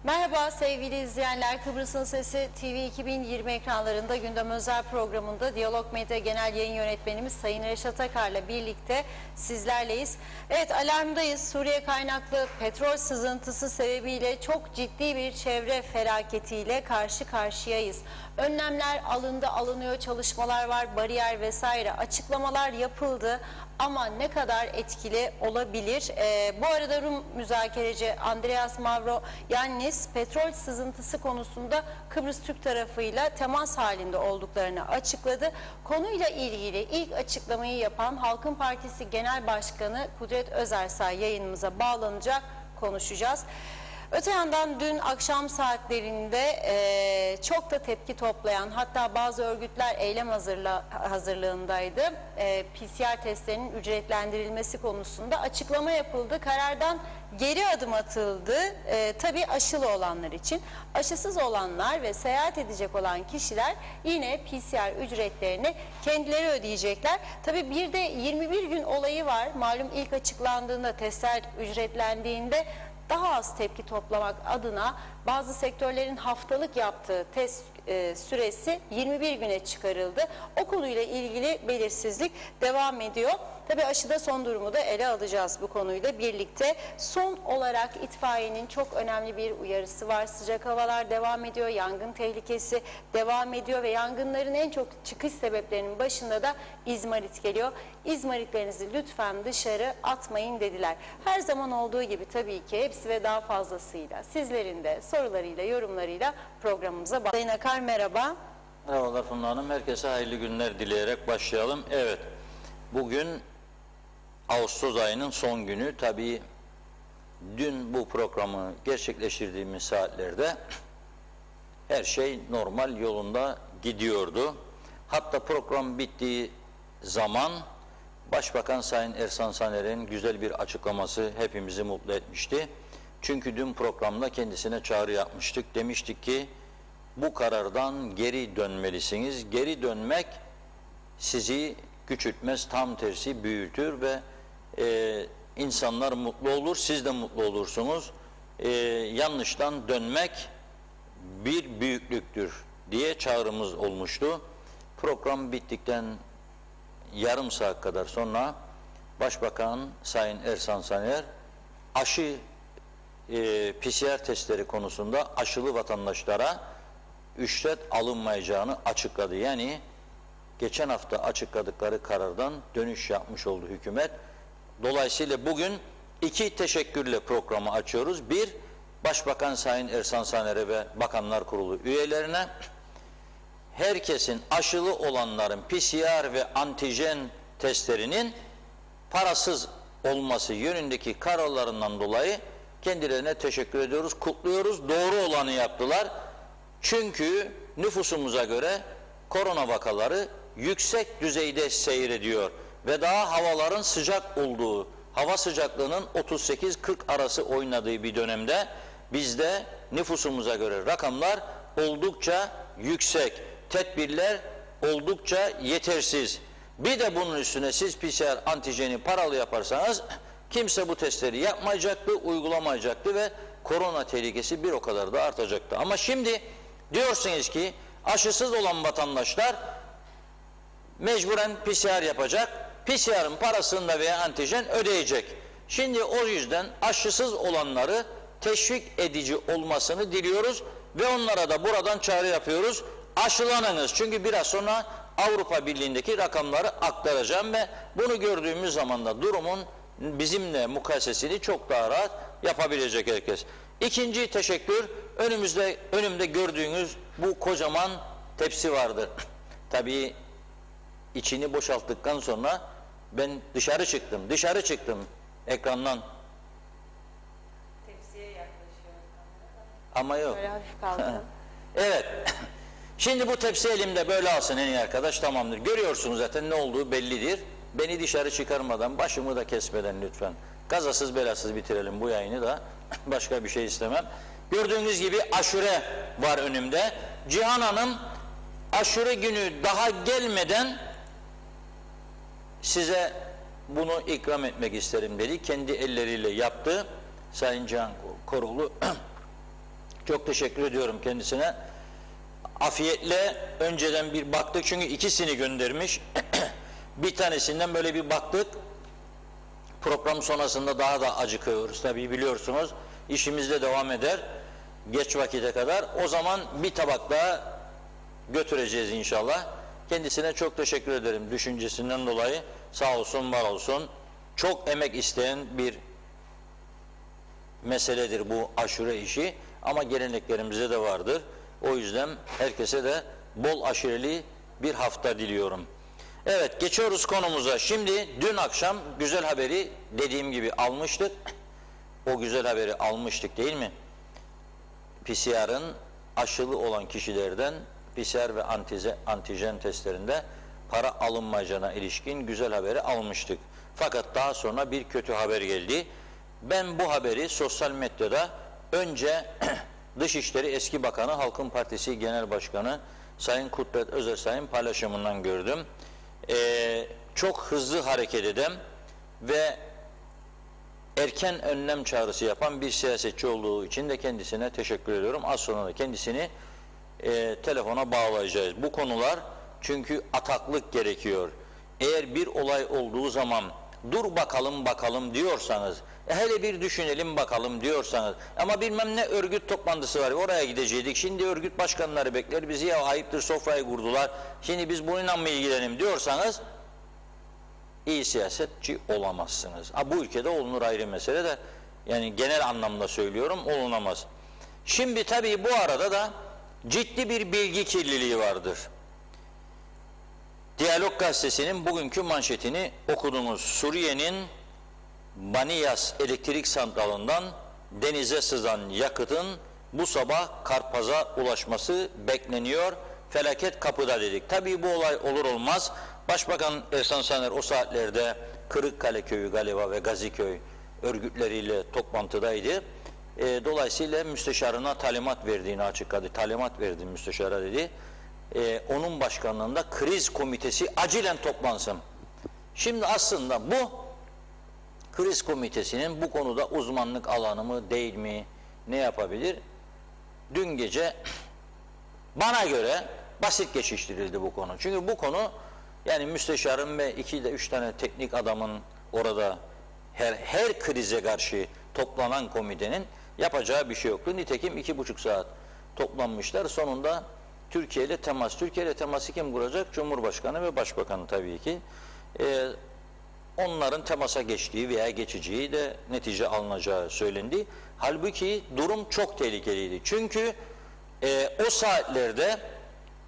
Merhaba sevgili izleyenler, Kıbrıs'ın Sesi TV 2020 ekranlarında Gündem Özel programında Diyalog Medya Genel Yayın Yönetmenimiz Sayın Reşat Akar'la birlikte sizlerleyiz. Evet, alarmdayız. Suriye kaynaklı petrol sızıntısı sebebiyle çok ciddi bir çevre felaketiyle karşı karşıyayız. Önlemler alınıyor, çalışmalar var, bariyer vesaire açıklamalar yapıldı. Ama ne kadar etkili olabilir? Bu arada Rum müzakereci Andreas Mavroyannis petrol sızıntısı konusunda Kıbrıs Türk tarafıyla temas halinde olduklarını açıkladı. Konuyla ilgili ilk açıklamayı yapan Halkın Partisi Genel Başkanı Kudret Özersay yayınımıza bağlanacak, konuşacağız. Öte yandan dün akşam saatlerinde çok da tepki toplayan, hatta bazı örgütler eylem hazırlığındaydı. PCR testlerinin ücretlendirilmesi konusunda açıklama yapıldı. Karardan geri adım atıldı. Tabii aşılı olanlar için. Aşısız olanlar ve seyahat edecek olan kişiler yine PCR ücretlerini kendileri ödeyecekler. Tabii bir de 21 gün olayı var. Malum ilk açıklandığında, testler ücretlendiğinde daha az tepki toplamak adına bazı sektörlerin haftalık yaptığı test süresi 21 güne çıkarıldı. O konuyla ilgili belirsizlik devam ediyor. Tabii aşıda son durumu da ele alacağız bu konuyla birlikte. Son olarak itfaiyenin çok önemli bir uyarısı var. Sıcak havalar devam ediyor, yangın tehlikesi devam ediyor ve yangınların en çok çıkış sebeplerinin başında da izmarit geliyor. İzmaritlerinizi lütfen dışarı atmayın dediler. Her zaman olduğu gibi tabii ki hepsi ve daha fazlasıyla sizlerin de sorularıyla, yorumlarıyla programımıza bağlı. Sayın Akar, merhaba. Merhabalar Funda Hanım. Herkese hayırlı günler dileyerek başlayalım. Evet, bugün Ağustos ayının son günü. Tabii dün bu programı gerçekleştirdiğimiz saatlerde her şey normal yolunda gidiyordu. Hatta program bittiği zaman Başbakan Sayın Ersan Saner'in güzel bir açıklaması hepimizi mutlu etmişti. Çünkü dün programda kendisine çağrı yapmıştık. Demiştik ki bu karardan geri dönmelisiniz. Geri dönmek sizi küçültmez, tam tersi büyütür ve insanlar mutlu olur, siz de mutlu olursunuz. Yanlıştan dönmek bir büyüklüktür diye çağrımız olmuştu. Program bittikten yarım saat kadar sonra Başbakan Sayın Ersan Saner aşı PCR testleri konusunda aşılı vatandaşlara ücret alınmayacağını açıkladı. Yani geçen hafta açıkladıkları karardan dönüş yapmış oldu hükümet. Dolayısıyla bugün iki teşekkürle programı açıyoruz. Bir, Başbakan Sayın Ersan Saner'e ve Bakanlar Kurulu üyelerine, herkesin, aşılı olanların PCR ve antijen testlerinin parasız olması yönündeki kararlarından dolayı kendilerine teşekkür ediyoruz, kutluyoruz. Doğru olanı yaptılar. Çünkü nüfusumuza göre korona vakaları yüksek düzeyde seyrediyor ve daha havaların sıcak olduğu, hava sıcaklığının 38-40 arası oynadığı bir dönemde bizde nüfusumuza göre rakamlar oldukça yüksek, tedbirler oldukça yetersiz. Bir de bunun üstüne siz PCR antijeni paralı yaparsanız kimse bu testleri yapmayacaktı, uygulamayacaktı ve korona tehlikesi bir o kadar da artacaktı. Ama şimdi diyorsunuz ki aşısız olan vatandaşlar mecburen PCR yapacak, PCR'ın parasını da veya antijen ödeyecek. Şimdi o yüzden aşısız olanları teşvik edici olmasını diliyoruz ve onlara da buradan çağrı yapıyoruz. Aşılanınız. Çünkü biraz sonra Avrupa Birliği'ndeki rakamları aktaracağım ve bunu gördüğümüz zaman da durumun bizimle mukayesesini çok daha rahat yapabilecek herkes. İkinci teşekkür, önümde gördüğünüz bu kocaman tepsi vardır. Tabii içini boşalttıktan sonra ben dışarı çıktım ekrandan. Tepsiye yaklaşıyor. Ama yok. Böyle hafif kaldı. Evet. Şimdi bu tepsi elimde böyle alsın en iyi arkadaş, tamamdır. Görüyorsunuz zaten ne olduğu bellidir. Beni dışarı çıkarmadan, başımı da kesmeden lütfen. Kazasız belasız bitirelim bu yayını da. Başka bir şey istemem. Gördüğünüz gibi aşure var önümde. Cihan Hanım aşure günü daha gelmeden size bunu ikram etmek isterim dedi. Kendi elleriyle yaptı. Sayın Cihan Koroğlu Çok teşekkür ediyorum kendisine. Afiyetle önceden bir baktık çünkü ikisini göndermiş. Bir tanesinden böyle bir baktık. Program sonrasında daha da acıkıyoruz tabii, biliyorsunuz. İşimiz de devam eder geç vakite kadar. O zaman bir tabak daha götüreceğiz inşallah. Kendisine çok teşekkür ederim düşüncesinden dolayı. Sağ olsun, var olsun. Çok emek isteyen bir meseledir bu aşure işi ama geleneklerimizde de vardır. O yüzden herkese de bol aşureli bir hafta diliyorum. Evet, geçiyoruz konumuza. Şimdi dün akşam güzel haberi dediğim gibi almıştık. O güzel haberi almıştık değil mi? PCR'ın aşılı olan kişilerden PCR ve antijen testlerinde para alınmayacağına ilişkin güzel haberi almıştık. Fakat daha sonra bir kötü haber geldi. Ben bu haberi sosyal medyada önce Dışişleri Eski Bakanı, Halkın Partisi Genel Başkanı Sayın Kudret Özersay'ın paylaşımından gördüm. Çok hızlı hareket eden ve erken önlem çağrısı yapan bir siyasetçi olduğu için de kendisine teşekkür ediyorum. Az sonra da kendisini telefona bağlayacağız. Bu konular çünkü ataklık gerekiyor. Eğer bir olay olduğu zaman dur bakalım diyorsanız, hele bir düşünelim bakalım diyorsanız, ama bilmem ne örgüt toplantısı var, oraya gidecektik, şimdi örgüt başkanları bekler bizi, ya ayıptır sofrayı kurdular, şimdi biz bununla mı ilgilenelim diyorsanız iyi siyasetçi olamazsınız. Bu ülkede olunur, ayrı mesele de, yani genel anlamda söylüyorum, olunamaz. Şimdi tabii bu arada da ciddi bir bilgi kirliliği vardır. Diyalog Gazetesi'nin bugünkü manşetini okudunuz. Suriye'nin Baniyas elektrik santralından denize sızan yakıtın bu sabah Karpaz'a ulaşması bekleniyor. Felaket kapıda dedik. Tabii bu olay olur olmaz Başbakan Ersan Saner o saatlerde Kırıkkale Köyü galiba ve Gaziköy örgütleriyle toplantıdaydı. Dolayısıyla müsteşarına talimat verdiğini açıkladı. Talimat verdim müsteşara dedi. Onun başkanlığında kriz komitesi acilen toplansın. Şimdi aslında bu kriz komitesinin bu konuda uzmanlık alanı mı değil mi, ne yapabilir? Dün gece bana göre basit geçiştirildi bu konu. Çünkü bu konu, yani müsteşarın ve 2-3 tane teknik adamın orada her krize karşı toplanan komitenin yapacağı bir şey yoktu. Nitekim 2,5 saat toplanmışlar. Sonunda Türkiye ile teması kim kuracak? Cumhurbaşkanı ve Başbakanı tabii ki. Onların temasa geçtiği veya geçeceği de netice alınacağı söylendi. Halbuki durum çok tehlikeliydi. Çünkü o saatlerde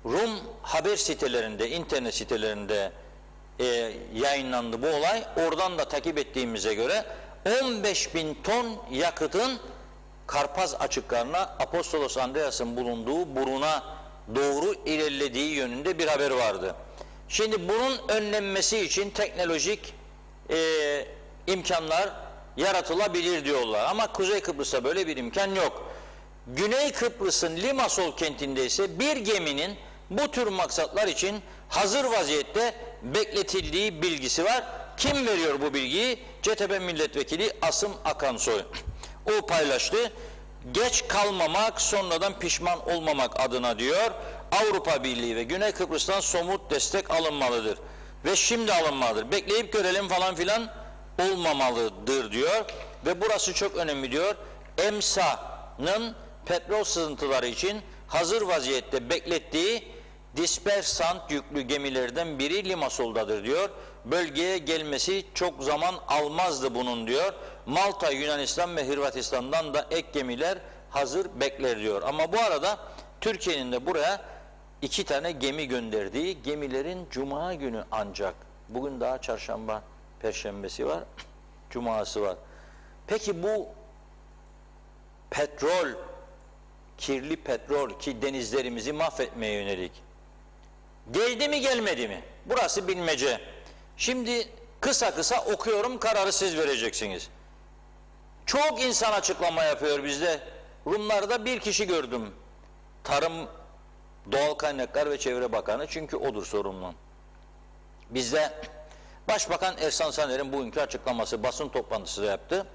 Rum haber sitelerinde, internet sitelerinde yayınlandı bu olay. Oradan da takip ettiğimize göre 15.000 ton yakıtın Karpaz açıklarına, Apostolos Andreas'ın bulunduğu buruna doğru ilerlediği yönünde bir haber vardı. Şimdi bunun önlenmesi için teknolojik imkanlar yaratılabilir diyorlar. Ama Kuzey Kıbrıs'ta böyle bir imkan yok. Güney Kıbrıs'ın Limassol kentinde ise bir geminin bu tür maksatlar için hazır vaziyette bekletildiği bilgisi var. Kim veriyor bu bilgiyi? CTP Milletvekili Asım Akansoy. O paylaştı. Geç kalmamak, sonradan pişman olmamak adına diyor, Avrupa Birliği ve Güney Kıbrıs'tan somut destek alınmalıdır. Ve şimdi alınmalıdır. Bekleyip görelim falan filan olmamalıdır diyor. Ve burası çok önemli diyor. EMSA'nın petrol sızıntıları için hazır vaziyette beklettiği dispersant yüklü gemilerden biri Limassol'dadır diyor. Bölgeye gelmesi çok zaman almazdı bunun diyor. Malta, Yunanistan ve Hırvatistan'dan da ek gemiler hazır bekler diyor. Ama bu arada Türkiye'nin de buraya 2 tane gemi gönderdiği, gemilerin Cuma günü ancak, bugün daha çarşamba, perşembesi var, Cuma'sı var. Peki bu petrol, kirli petrol ki denizlerimizi mahvetmeye yönelik, geldi mi gelmedi mi? Burası bilmece. Şimdi kısa okuyorum, kararı siz vereceksiniz. Çok insan açıklama yapıyor bizde. Rumlarda bir kişi gördüm. Tarım, Doğal Kaynaklar ve Çevre Bakanı, çünkü odur sorumlu. Bizde Başbakan Ersan Saner'in bugünkü açıklaması, basın toplantısı da yaptı.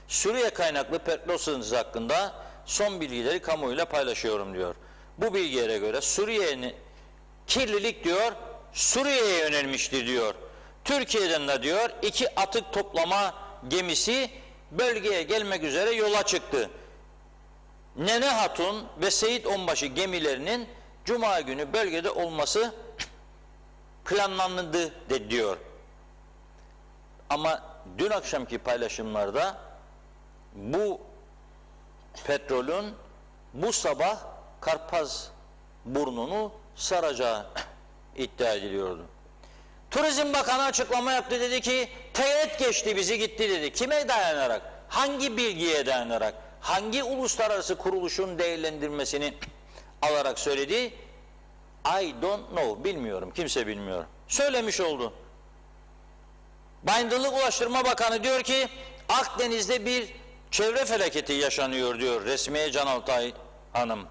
Suriye kaynaklı petrol sızıntısı hakkında son bilgileri kamuoyuyla paylaşıyorum diyor. Bu bilgilere göre Suriye'nin kirlilik diyor Suriye'ye yönelmiştir diyor. Türkiye'den de diyor 2 atık toplama gemisi bölgeye gelmek üzere yola çıktı. Nene Hatun ve Seyit Onbaşı gemilerinin Cuma günü bölgede olması planlandı de diyor. Ama dün akşamki paylaşımlarda bu petrolün bu sabah Karpaz burnunu saracağı iddia ediliyordu. Turizm Bakanı açıklama yaptı, dedi ki teğet geçti bizi gitti dedi. Kime dayanarak? Hangi bilgiye dayanarak? Hangi uluslararası kuruluşun değerlendirmesini alarak söyledi? I don't know. Bilmiyorum. Kimse bilmiyor. Söylemiş oldu. Bayındırlık Ulaştırma Bakanı diyor ki Akdeniz'de bir çevre felaketi yaşanıyor diyor resmiye Can Altay Hanım.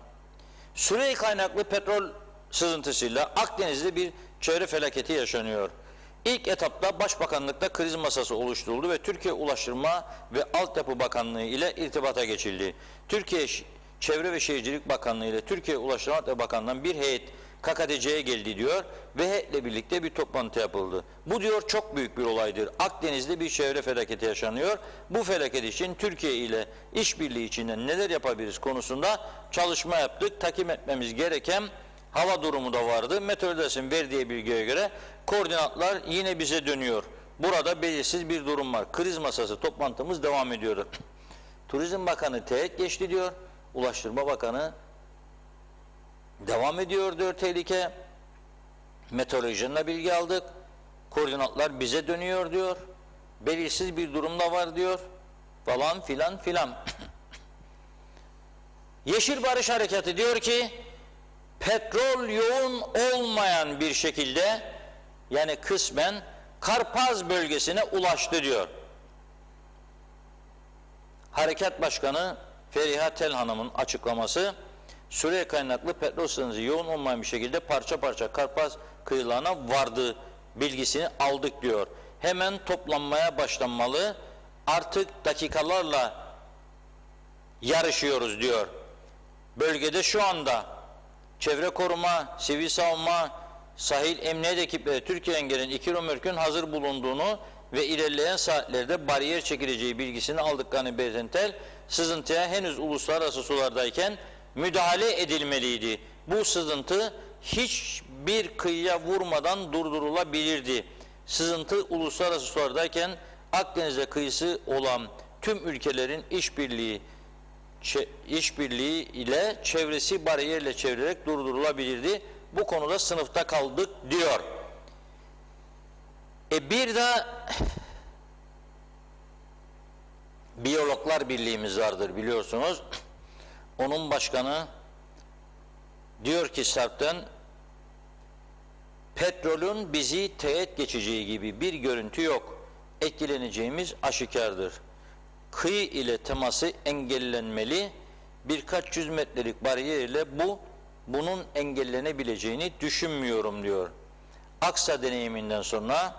Suriye kaynaklı petrol sızıntısıyla Akdeniz'de bir çevre felaketi yaşanıyor. İlk etapta Başbakanlıkta kriz masası oluşturuldu ve Türkiye Ulaştırma ve Altyapı Bakanlığı ile irtibata geçildi. Türkiye Çevre ve Şehircilik Bakanlığı ile Türkiye Ulaştırma ve Altyapı Bakanlığı'ndan bir heyet KKTC'ye geldi diyor ve heyetle birlikte bir toplantı yapıldı. Bu diyor çok büyük bir olaydır. Akdeniz'de bir çevre felaketi yaşanıyor. Bu felaket için Türkiye ile işbirliği içinde neler yapabiliriz konusunda çalışma yaptık. Takip etmemiz gereken hava durumu da vardı. Meteorolojinin verdiği bilgiye göre koordinatlar yine bize dönüyor. Burada belirsiz bir durum var. Kriz masası toplantımız devam ediyor. Turizm Bakanı teğet geçti diyor. Ulaştırma Bakanı devam ediyor diyor tehlike. Meteorolojiden bilgi aldık. Koordinatlar bize dönüyor diyor. Belirsiz bir durumda var diyor. Falan filan filan. Yeşil Barış Harekatı diyor ki petrol yoğun olmayan bir şekilde yani kısmen Karpaz bölgesine ulaştı diyor. Harekat Başkanı Feriha Tel Hanım'ın açıklaması Suriye kaynaklı petrol sızıntısı yoğun olmayan bir şekilde parça parça Karpaz kıyılarına vardığı bilgisini aldık diyor. Hemen toplanmaya başlanmalı. Artık dakikalarla yarışıyoruz diyor. Bölgede şu anda çevre koruma, sivil savunma, sahil emniyet ekipleri Türkiye'nin gelen 2 römorkun hazır bulunduğunu ve ilerleyen saatlerde bariyer çekileceği bilgisini aldıklarını belirten Tel, sızıntıya henüz uluslararası sulardayken müdahale edilmeliydi. Bu sızıntı hiçbir kıyıya vurmadan durdurulabilirdi. Sızıntı uluslararası sulardayken Akdeniz'e kıyısı olan tüm ülkelerin işbirliği ile çevresi bariyerle çevirerek durdurulabilirdi. Bu konuda sınıfta kaldık diyor. Bir de Biyologlar Birliğimiz vardır biliyorsunuz. Onun başkanı diyor ki Sarp'tan petrolün bizi teğet geçeceği gibi bir görüntü yok. Etkileneceğimiz aşikardır. Kıyı ile teması engellenmeli. Birkaç yüz metrelik bariyer ile bunun engellenebileceğini düşünmüyorum diyor. Aksa deneyiminden sonra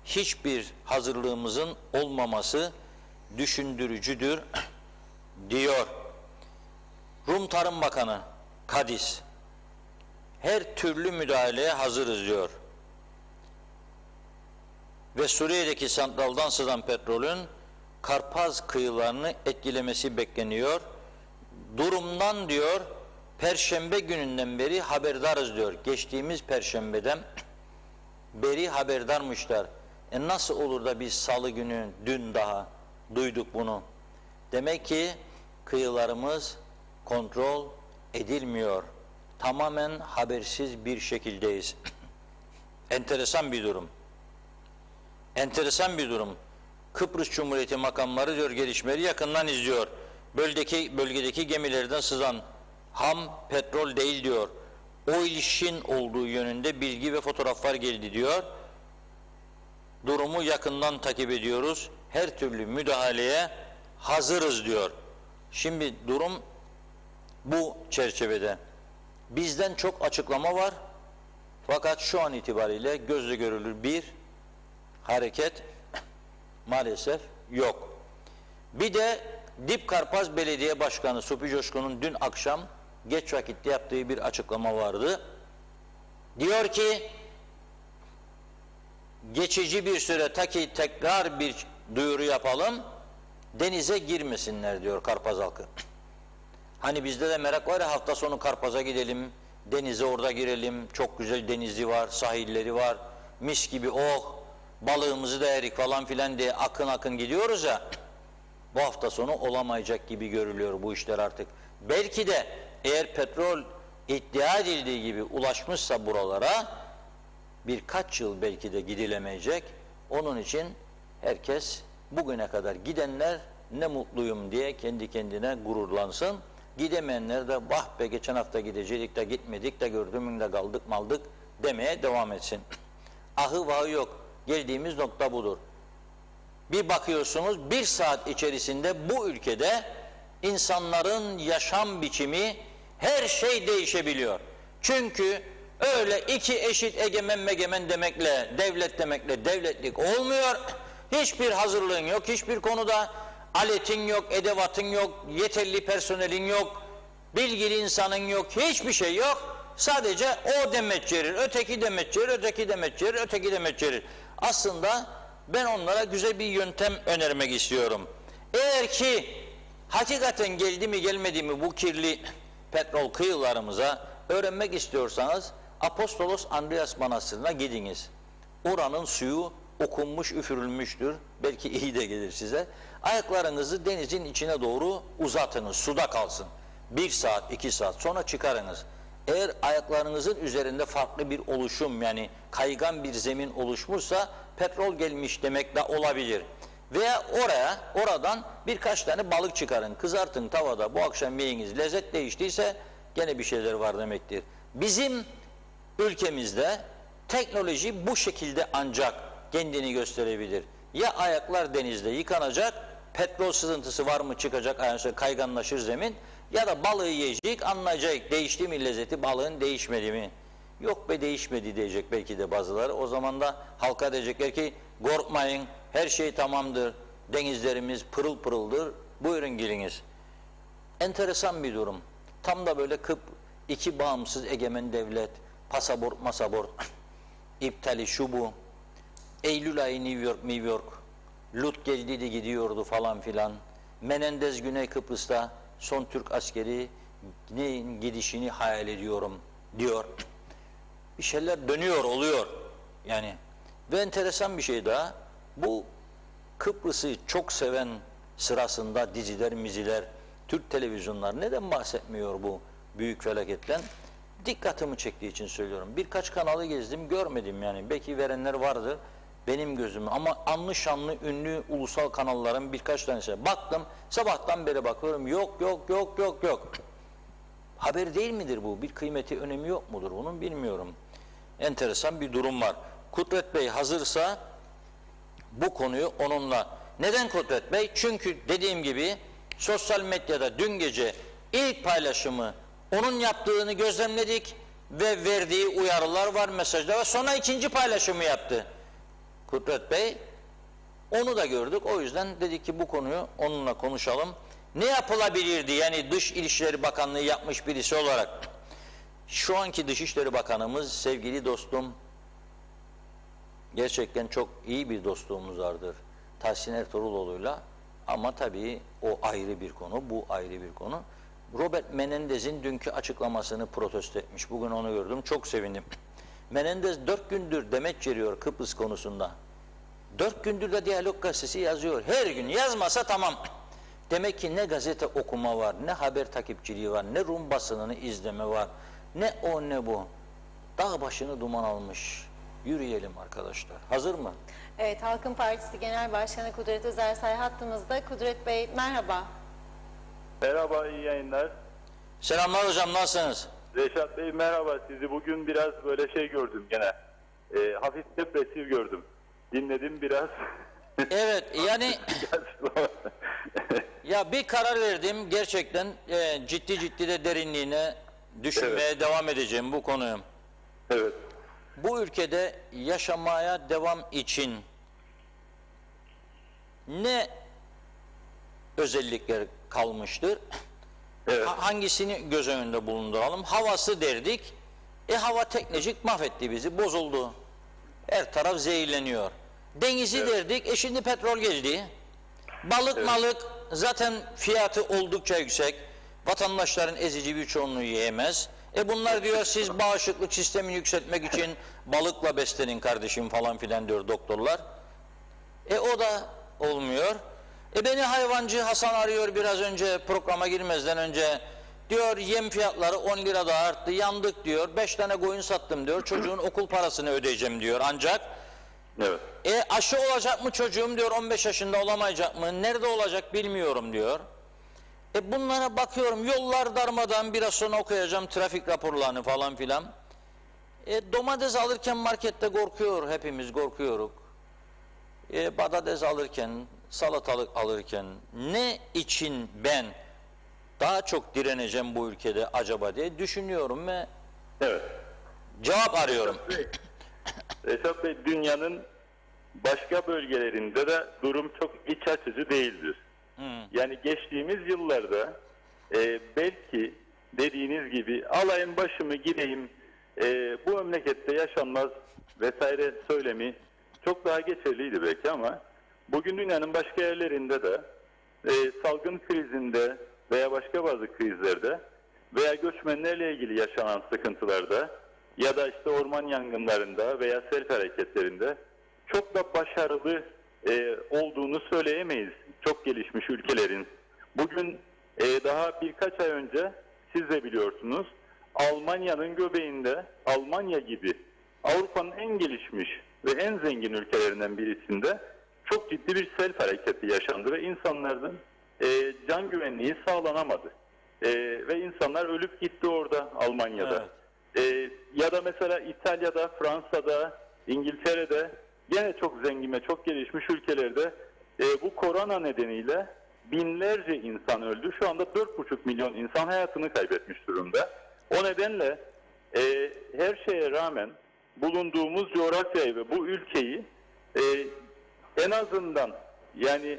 hiçbir hazırlığımızın olmaması düşündürücüdür diyor. Rum Tarım Bakanı Kadis her türlü müdahaleye hazırız diyor. Ve Suriye'deki santraldan sızan petrolün Karpaz kıyılarını etkilemesi bekleniyor. Durumdan diyor Perşembe gününden beri haberdarız diyor. Geçtiğimiz Perşembeden beri haberdarmışlar. Nasıl olur da biz Salı günü dün daha duyduk bunu. Demek ki kıyılarımız kontrol edilmiyor. Tamamen habersiz bir şekildeyiz. Enteresan bir durum. Enteresan bir durum. Kıbrıs Cumhuriyeti makamları diyor gelişmeleri yakından izliyor. Bölgedeki gemilerden sızan ham petrol değil diyor. O ilişkin olduğu yönünde bilgi ve fotoğraflar geldi diyor. Durumu yakından takip ediyoruz. Her türlü müdahaleye hazırız diyor. Şimdi durum bu çerçevede. Bizden çok açıklama var. Fakat şu an itibariyle gözle görülür bir hareket maalesef yok. Bir de Dipkarpaz Belediye Başkanı Supi Coşkun'un dün akşam geç vakitte yaptığı bir açıklama vardı. Diyor ki geçici bir süre ta ki tekrar bir duyuru yapalım, denize girmesinler diyor Karpaz halkı. Hani bizde de merak var ya, hafta sonu Karpaz'a gidelim, denize orada girelim, çok güzel denizi var, sahilleri var, mis gibi oh, balığımızı da yerik falan filan diye akın akın gidiyoruz ya, bu hafta sonu olamayacak gibi görülüyor bu işler artık. Belki de eğer petrol iddia edildiği gibi ulaşmışsa buralara, birkaç yıl belki de gidilemeyecek. Onun için herkes bugüne kadar gidenler ne mutluyum diye kendi kendine gururlansın. Gidemeyenler de vah be geçen hafta gidecektik de gitmedik de gördüğümün de kaldık maldık demeye devam etsin. Ahı vahı yok. Geldiğimiz nokta budur. Bir bakıyorsunuz bir saat içerisinde bu ülkede insanların yaşam biçimi, her şey değişebiliyor. Çünkü öyle iki eşit egemen megemen demekle, devlet demekle devletlik olmuyor. Hiçbir hazırlığın yok, hiçbir konuda aletin yok, edevatın yok, yeterli personelin yok, bilgili insanın yok, hiçbir şey yok. Sadece o demet verir, öteki demet verir, öteki demet verir, öteki demet verir. Aslında ben onlara güzel bir yöntem önermek istiyorum. Eğer ki hakikaten geldi mi gelmedi mi bu kirli petrol kıyılarımıza öğrenmek istiyorsanız Apostolos Andreas Manastırı'na gidiniz. Oranın suyu okunmuş, üfürülmüştür. Belki iyi de gelir size. Ayaklarınızı denizin içine doğru uzatınız, suda kalsın. 1 saat, 2 saat sonra çıkarınız. Eğer ayaklarınızın üzerinde farklı bir oluşum, yani kaygan bir zemin oluşmuşsa petrol gelmiş demek de olabilir. Veya oradan birkaç tane balık çıkarın, kızartın tavada, bu akşam yiyiniz, lezzet değiştiyse gene bir şeyler var demektir. Bizim ülkemizde teknoloji bu şekilde ancak kendini gösterebilir. Ya ayaklar denizde yıkanacak, petrol sızıntısı var mı çıkacak, yani kayganlaşır zemin, ya da balığı yiyecek, anlayacak değişti mi lezzeti, balığın değişmedi mi? Yok be değişmedi diyecek belki de bazıları. O zaman da halka diyecekler ki korkmayın, her şey tamamdır, denizlerimiz pırıl pırıldır, buyurun giriniz. Enteresan bir durum. Tam da böyle iki bağımsız egemen devlet, pasaport masaport, iptali şu bu, Eylül ayı New York, Lut geldiydi gidiyordu falan filan, Menendez Güney Kıbrıs'ta son Türk askeri gidişini hayal ediyorum diyor. Bir şeyler dönüyor, oluyor yani. Ve enteresan bir şey daha, bu Kıbrıs'ı çok seven sırasında diziler, miziler, Türk televizyonlar neden bahsetmiyor bu büyük felaketten? Dikkatimi çektiği için söylüyorum. Birkaç kanalı gezdim, görmedim yani. Belki verenler vardır benim gözüm. Ama anlı şanlı, ünlü ulusal kanalların birkaç tanesine baktım. Sabahtan beri bakıyorum. Yok. Haber değil midir bu? Bir kıymeti, önemi yok mudur bunun bilmiyorum. Enteresan bir durum var. Kudret Bey hazırsa bu konuyu onunla. Neden Kudret Bey? Çünkü dediğim gibi sosyal medyada dün gece ilk paylaşımı onun yaptığını gözlemledik ve verdiği uyarılar var, mesajlar var. Sonra ikinci paylaşımı yaptı Kudret Bey. Onu da gördük. O yüzden dedik ki bu konuyu onunla konuşalım. Ne yapılabilirdi? Yani Dış İlişkileri Bakanlığı yapmış birisi olarak. Şu anki Dışişleri Bakanımız sevgili dostum, gerçekten çok iyi bir dostluğumuz vardır Tahsin Ertuğruloğlu'yla, ama tabii o ayrı bir konu, bu ayrı bir konu. Robert Menendez'in dünkü açıklamasını protesto etmiş. Bugün onu gördüm, çok sevindim. Menendez 4 gündür demeç veriyor Kıbrıs konusunda. 4 gündür de Diyalog Gazetesi yazıyor. Her gün yazmasa tamam. Demek ki ne gazete okuma var, ne haber takipçiliği var, ne Rum basınını izleme var, ne o ne bu. Dağ başını duman almış. Yürüyelim arkadaşlar. Hazır mı? Evet, Halkın Partisi Genel Başkanı Kudret Özersay hattımızda. Kudret Bey merhaba. Merhaba, iyi yayınlar. Selamlar hocam, nasılsınız? Reşat Bey merhaba, sizi bugün biraz böyle şey gördüm gene. Hafif depresif gördüm. Dinledim biraz. Evet, yani ya bir karar verdim gerçekten, ciddi de derinliğine düşünmeye devam edeceğim bu konuyu. Evet. Bu ülkede yaşamaya devam için ne özellikler kalmıştır. Evet. Hangisini göz önünde bulunduralım? Havası derdik. Hava teknolojik mahvetti bizi, bozuldu. Her taraf zehirleniyor. Denizi derdik. Şimdi petrol geldi. Balık malık zaten fiyatı oldukça yüksek. Vatandaşların ezici bir çoğunluğu yiyemez. Bunlar diyor siz bağışıklık sistemini yükseltmek için balıkla beslenin kardeşim falan filan diyor doktorlar. O da olmuyor. Beni hayvancı Hasan arıyor biraz önce, programa girmezden önce. Diyor yem fiyatları 10 lira daha arttı, yandık diyor. 5 tane koyun sattım diyor. Çocuğun okul parasını ödeyeceğim diyor. Ancak Evet. aşı olacak mı çocuğum diyor, 15 yaşında olamayacak mı? Nerede olacak bilmiyorum diyor. Bunlara bakıyorum, yollar darmadan, biraz sonra okuyacağım trafik raporlarını falan filan. Domates alırken markette korkuyor, hepimiz korkuyoruz. Patates alırken, salatalık alırken ne için ben daha çok direneceğim bu ülkede acaba diye düşünüyorum ve Evet. cevap arıyorum. Reşat Bey, dünyanın başka bölgelerinde de durum çok iç açıcı değildir. Yani geçtiğimiz yıllarda belki dediğiniz gibi alayım başımı gideyim, bu memlekette yaşanmaz vesaire söylemi çok daha geçerliydi belki, ama bugün dünyanın başka yerlerinde de salgın krizinde veya başka bazı krizlerde veya göçmenlerle ilgili yaşanan sıkıntılarda ya da işte orman yangınlarında veya sel felaketlerinde çok da başarılı olduğunu söyleyemeyiz çok gelişmiş ülkelerin. Bugün daha birkaç ay önce siz de biliyorsunuz, Almanya'nın göbeğinde, Almanya gibi Avrupa'nın en gelişmiş ve en zengin ülkelerinden birisinde çok ciddi bir sel felaketi yaşandı ve insanların can güvenliği sağlanamadı. Ve insanlar ölüp gitti orada, Almanya'da. Evet. Ya da mesela İtalya'da, Fransa'da, İngiltere'de, gene çok zengin ve çok gelişmiş ülkelerde bu korona nedeniyle binlerce insan öldü. Şu anda 4,5 milyon insan hayatını kaybetmiş durumda. O nedenle her şeye rağmen bulunduğumuz coğrafyayı ve bu ülkeyi en azından yani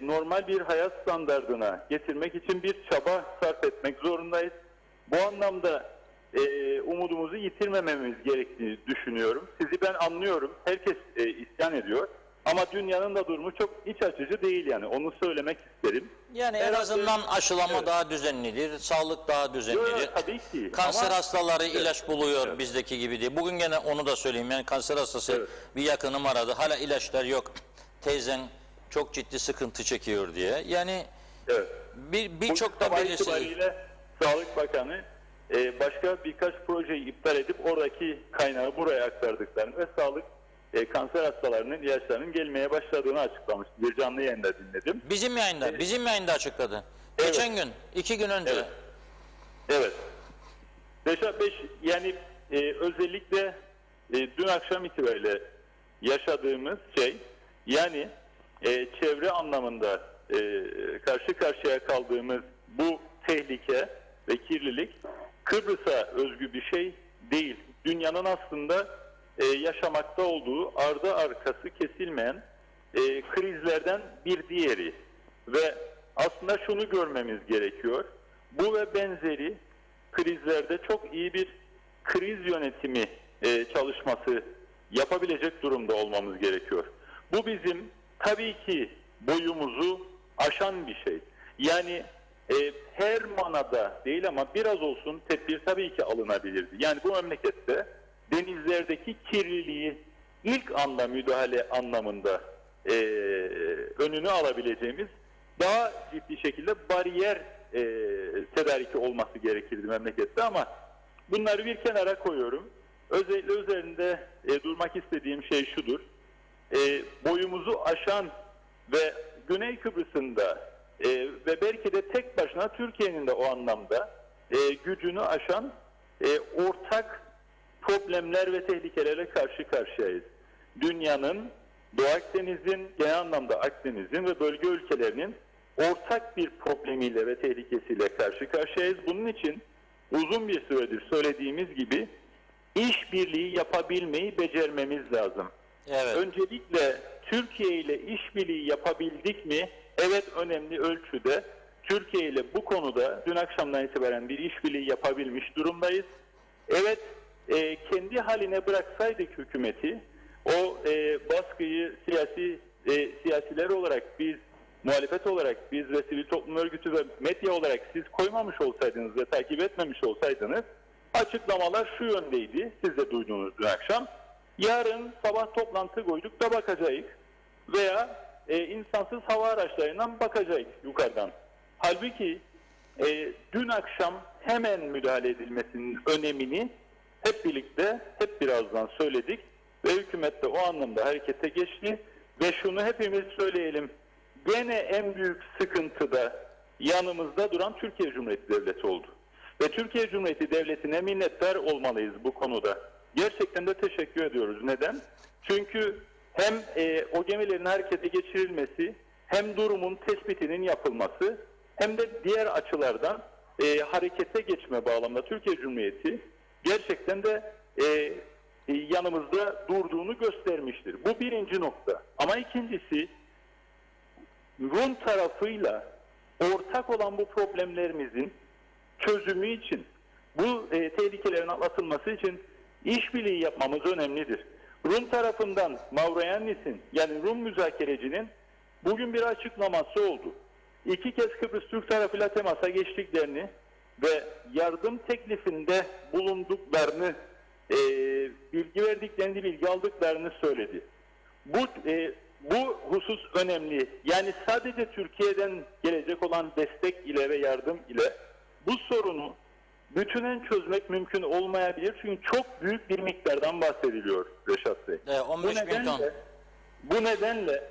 normal bir hayat standardına getirmek için bir çaba sarf etmek zorundayız. Bu anlamda umudumuzu yitirmememiz gerektiğini düşünüyorum. Sizi ben anlıyorum. Herkes isyan ediyor. Ama dünyanın da durumu çok iç açıcı değil, yani onu söylemek isterim. Yani en azından aşılama daha düzenlidir, sağlık daha düzenlidir. Yok, tabii ki. Kanser Ama hastaları ilaç buluyor bizdeki gibi değil. Bugün gene onu da söyleyeyim, yani kanser hastası bir yakınım aradı. Hala ilaçlar yok. Teyzen çok ciddi sıkıntı çekiyor diye. Yani birçok da belirsizlik. itibariyle Sağlık Bakanı başka birkaç projeyi iptal edip oradaki kaynağı buraya aktardıklarını ve sağlık kanser hastalarının ilaçlarının gelmeye başladığını açıklamıştı. Bir canlı yayında dinledim. Bizim yayında açıkladı. Geçen gün, 2 gün önce. Evet. Reşat Bey, yani özellikle dün akşam itibariyle yaşadığımız şey, yani çevre anlamında karşı karşıya kaldığımız bu tehlike ve kirlilik Kıbrıs'a özgü bir şey değil. Dünyanın aslında yaşamakta olduğu ardı arkası kesilmeyen krizlerden bir diğeri. Ve aslında şunu görmemiz gerekiyor. Bu ve benzeri krizlerde çok iyi bir kriz yönetimi çalışması yapabilecek durumda olmamız gerekiyor. Bu bizim tabii ki boyumuzu aşan bir şey. Yani her manada değil ama biraz olsun tedbir tabii ki alınabilirdi. Yani bu memlekette denizlerdeki kirliliği ilk anda müdahale anlamında önünü alabileceğimiz daha ciddi şekilde bariyer tedariki olması gerekirdi memlekette, ama bunları bir kenara koyuyorum. Özellikle üzerinde durmak istediğim şey şudur. Boyumuzu aşan ve Güney Kıbrıs'ında ve belki de tek başına Türkiye'nin de o anlamda gücünü aşan ortak problemler ve tehlikelerle karşı karşıyayız. Dünyanın, Doğu Akdeniz'in, genel anlamda Akdeniz'in ve bölge ülkelerinin ortak bir problemiyle ve tehlikesiyle karşı karşıyayız. Bunun için uzun bir süredir söylediğimiz gibi işbirliği yapabilmeyi becermemiz lazım. Evet. Öncelikle Türkiye ile işbirliği yapabildik mi evet önemli ölçüde Türkiye ile bu konuda dün akşamdan itibaren bir işbirliği yapabilmiş durumdayız. Evet, kendi haline bıraksaydık hükümeti, o baskıyı siyasiler olarak biz, muhalefet olarak biz ve sivil toplum örgütü ve medya olarak siz koymamış olsaydınız ve takip etmemiş olsaydınız, açıklamalar şu yöndeydi, siz de duydunuz dün akşam. Yarın sabah toplantı koyduk da bakacağız veya insansız hava araçlarından bakacağız yukarıdan. Halbuki dün akşam hemen müdahale edilmesinin önemini hep birlikte, hep birazdan söyledik ve hükümet de o anlamda harekete geçti ve şunu hepimiz söyleyelim, gene en büyük sıkıntıda yanımızda duran Türkiye Cumhuriyeti Devleti oldu. Ve Türkiye Cumhuriyeti Devleti'ne minnettar olmalıyız bu konuda. Gerçekten de teşekkür ediyoruz. Neden? Çünkü hem o gemilerin harekete geçirilmesi, hem durumun tespitinin yapılması, hem de diğer açılardan harekete geçme bağlamında Türkiye Cumhuriyeti gerçekten de yanımızda durduğunu göstermiştir. Bu birinci nokta. Ama ikincisi, Rum tarafıyla ortak olan bu problemlerimizin çözümü için, bu tehlikelerin atlatılması için işbirliği yapmamız önemlidir. Rum tarafından Mavroyannis'in, yani Rum müzakerecinin bugün bir açıklaması oldu. 2 kez Kıbrıs Türk tarafıyla temasa geçtiklerini ve yardım teklifinde bulunduklarını, bilgi verdiklerini, bilgi aldıklarını söyledi. Bu husus önemli. Yani sadece Türkiye'den gelecek olan destek ile ve yardım ile bu sorunu bütünen çözmek mümkün olmayabilir. Çünkü çok büyük bir miktardan bahsediliyor Reşat Bey. 15 bin ton. Bu nedenle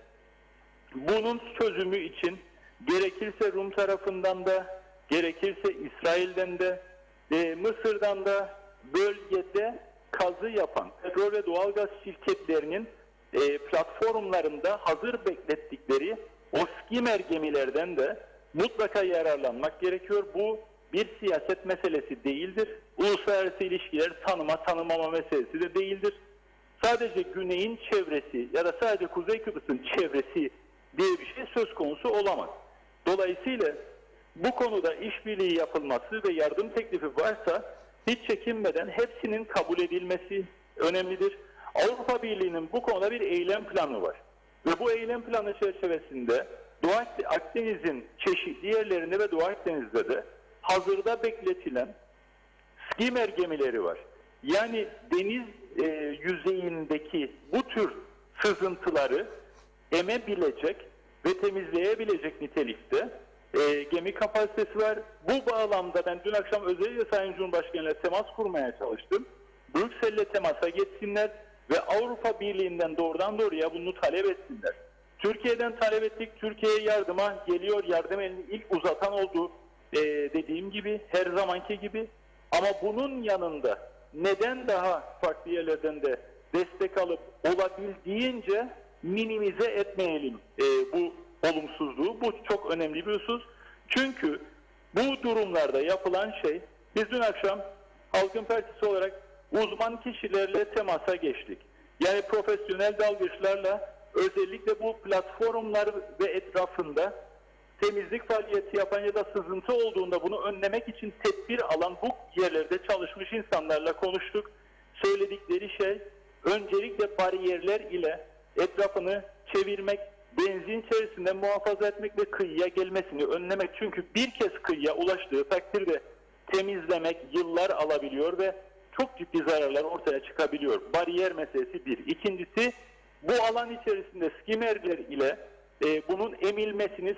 bunun çözümü için gerekirse Rum tarafından da, gerekirse İsrail'den de, Mısır'dan da bölgede kazı yapan petrol ve doğalgaz şirketlerinin platformlarında hazır beklettikleri o skimmer gemilerden de mutlaka yararlanmak gerekiyor. Bu bir siyaset meselesi değildir. Uluslararası ilişkiler tanıma tanımama meselesi de değildir. Sadece Güney'in çevresi ya da sadece Kuzey Kıbrıs'ın çevresi diye bir şey söz konusu olamaz. Dolayısıyla bu konuda işbirliği yapılması ve yardım teklifi varsa hiç çekinmeden hepsinin kabul edilmesi önemlidir. Avrupa Birliği'nin bu konuda bir eylem planı var. Ve bu eylem planı çerçevesinde Doğu Akdeniz'in çeşitli yerlerinde ve Doğu Akdeniz'de de hazırda bekletilen skimmer gemileri var. Yani deniz yüzeyindeki bu tür sızıntıları emebilecek ve temizleyebilecek nitelikte gemi kapasitesi var. Bu bağlamda ben dün akşam özellikle Sayın Cumhurbaşkanı'yla temas kurmaya çalıştım. Brüksel'le temasa geçsinler ve Avrupa Birliği'nden doğrudan doğruya bunu talep etsinler. Türkiye'den talep ettik. Türkiye'ye yardıma geliyor. Yardım elini ilk uzatan oldu. Dediğim gibi, her zamanki gibi. Ama bunun yanında neden daha farklı yerlerden de destek alıp olabildiğince minimize etmeyelim bu olumsuzluğu. Bu çok önemli bir husus. Çünkü bu durumlarda yapılan şey, biz dün akşam Halkın Partisi olarak uzman kişilerle temasa geçtik. Yani profesyonel dalgıçlarla özellikle bu platformlar ve etrafında temizlik faaliyeti yapan ya da sızıntı olduğunda bunu önlemek için tedbir alan bu yerlerde çalışmış insanlarla konuştuk. Söyledikleri şey öncelikle bariyerler ile etrafını çevirmek, benzin içerisinde muhafaza etmek ve kıyıya gelmesini önlemek. Çünkü bir kez kıyıya ulaştığı takdirde temizlemek yıllar alabiliyor ve çok ciddi zararlar ortaya çıkabiliyor. Bariyer meselesi bir. İkincisi, bu alan içerisinde skimmerler ile bunun emilmesini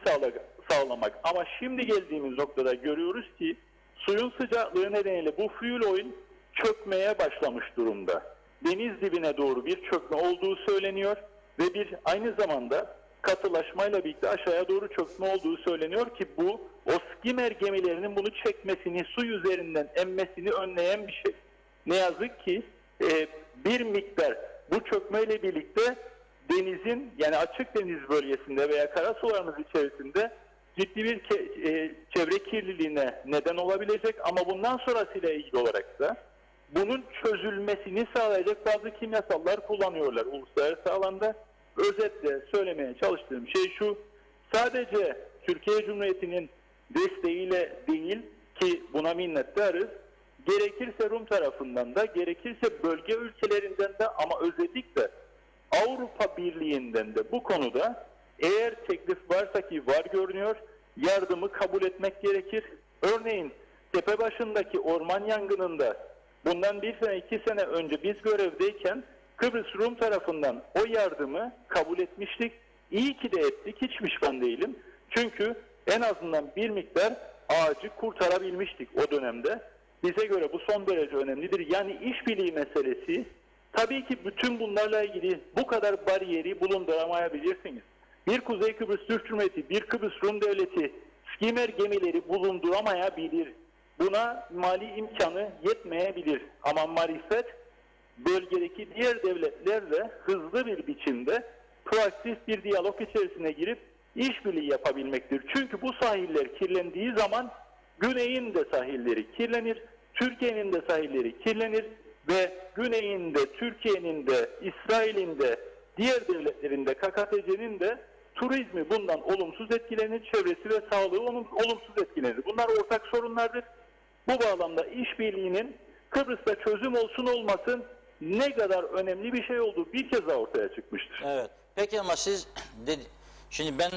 sağlamak. Ama şimdi geldiğimiz noktada görüyoruz ki suyun sıcaklığı nedeniyle bu fuel oil çökmeye başlamış durumda. Deniz dibine doğru bir çökme olduğu söyleniyor ve bir aynı zamanda katılaşmayla birlikte aşağıya doğru çökme olduğu söyleniyor ki bu o skimmer gemilerinin bunu çekmesini, su üzerinden emmesini önleyen bir şey. Ne yazık ki bir miktar bu çökmeyle birlikte denizin, yani açık deniz bölgesinde veya karasularımız içerisinde ciddi bir çevre kirliliğine neden olabilecek ama bundan sonrasıyla ilgili olarak da bunun çözülmesini sağlayacak bazı kimyasallar kullanıyorlar uluslararası alanda. Özetle söylemeye çalıştığım şey şu: sadece Türkiye Cumhuriyeti'nin desteğiyle değil ki buna minnettarız, gerekirse Rum tarafından da, gerekirse bölge ülkelerinden de ama özellikle Avrupa Birliği'nden de bu konuda eğer teklif varsa ki var görünüyor, yardımı kabul etmek gerekir. Örneğin Tepebaşı'ndaki orman yangınında bundan 1 sene 2 sene önce biz görevdeyken Kıbrıs Rum tarafından o yardımı kabul etmiştik. İyi ki de ettik, hiç pişman değilim. Çünkü en azından bir miktar ağacı kurtarabilmiştik o dönemde. Bize göre bu son derece önemlidir. Yani işbirliği meselesi, tabii ki bütün bunlarla ilgili bu kadar bariyeri bulunduramayabilirsiniz. Bir Kuzey Kıbrıs Türk Cumhuriyeti, bir Kıbrıs Rum Devleti skimer gemileri bulunduramayabilir. Buna mali imkanı yetmeyebilir. Ama marifet bölgedeki diğer devletlerle hızlı bir biçimde proaktif bir diyalog içerisine girip işbirliği yapabilmektir. Çünkü bu sahiller kirlendiği zaman Güney'in de sahilleri kirlenir, Türkiye'nin de sahilleri kirlenir ve Güney'in de, Türkiye'nin de, İsrail'in de, diğer devletlerin de, KKTC'nin de turizmi bundan olumsuz etkilenir, çevresi ve sağlığı olumsuz etkilenir. Bunlar ortak sorunlardır. Bu bağlamda işbirliğinin Kıbrıs'ta çözüm olsun olmasın ne kadar önemli bir şey olduğu bir kez daha ortaya çıkmıştır. Evet. Peki ama siz şimdi ben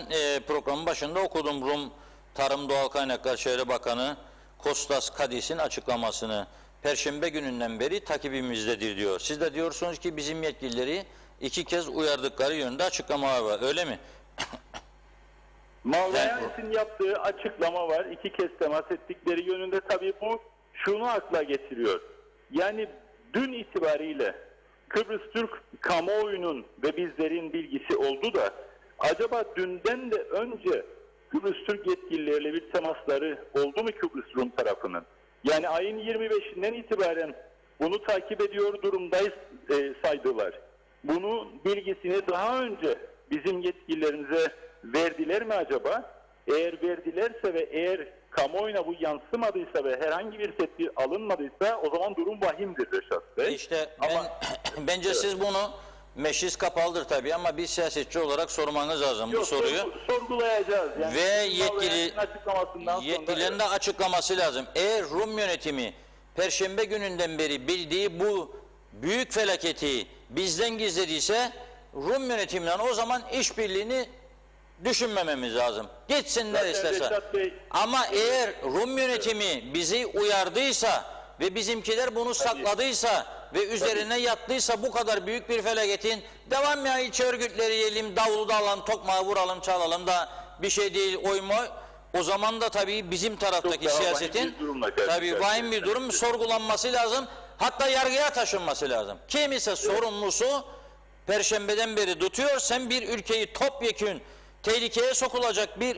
programın başında okudum Rum Tarım Doğal Kaynaklar Çevre Bakanı Kostas Kadis'in açıklamasını. Perşembe gününden beri takibimizdedir diyor. Siz de diyorsunuz ki bizim yetkilileri 2 kez uyardıkları yönde açıklamalar var. Öyle mi? Mavlayanis'in yaptığı açıklama var. 2 kez temas ettikleri yönünde. Tabii bu şunu akla getiriyor. Yani dün itibariyle Kıbrıs Türk kamuoyunun ve bizlerin bilgisi oldu da acaba dünden de önce Kıbrıs Türk yetkilileriyle bir temasları oldu mu Kıbrıs Rum tarafının? Yani ayın 25'inden itibaren bunu takip ediyor durumdayız saydılar. Bunun bilgisini daha önce bizim yetkililerimize verdiler mi acaba? Eğer verdilerse ve eğer kamuoyuna bu yansımadıysa ve herhangi bir tedbir alınmadıysa o zaman durum vahimdir Reşat Bey. İşte bence evet, siz bunu meclis kapalıdır tabii ama bir siyasetçi olarak sormanız lazım bu soruyu. Sorgulayacağız. Yani ve yetkililerin de sonra, açıklaması lazım. Eğer Rum yönetimi Perşembe gününden beri bildiği bu büyük felaketi bizden gizlediyse Rum yönetiminden o zaman işbirliğini düşünmememiz lazım. Gitsinler isterse. Ama eğer Rum yönetimi bizi uyardıysa ve bizimkiler bunu sakladıysa ve üzerine yattıysa bu kadar büyük bir felaketin devam ya ilçe örgütleri yiyelim, davulu da alalım, tokmağı vuralım, çalalım da bir şey değil oyma. O zaman da tabii bizim taraftaki siyasetin tabii vahim bir durum sorgulanması lazım. Hatta yargıya taşınması lazım. Kim ise sorumlusu Perşembeden beri tutuyor. Sen bir ülkeyi topyekün tehlikeye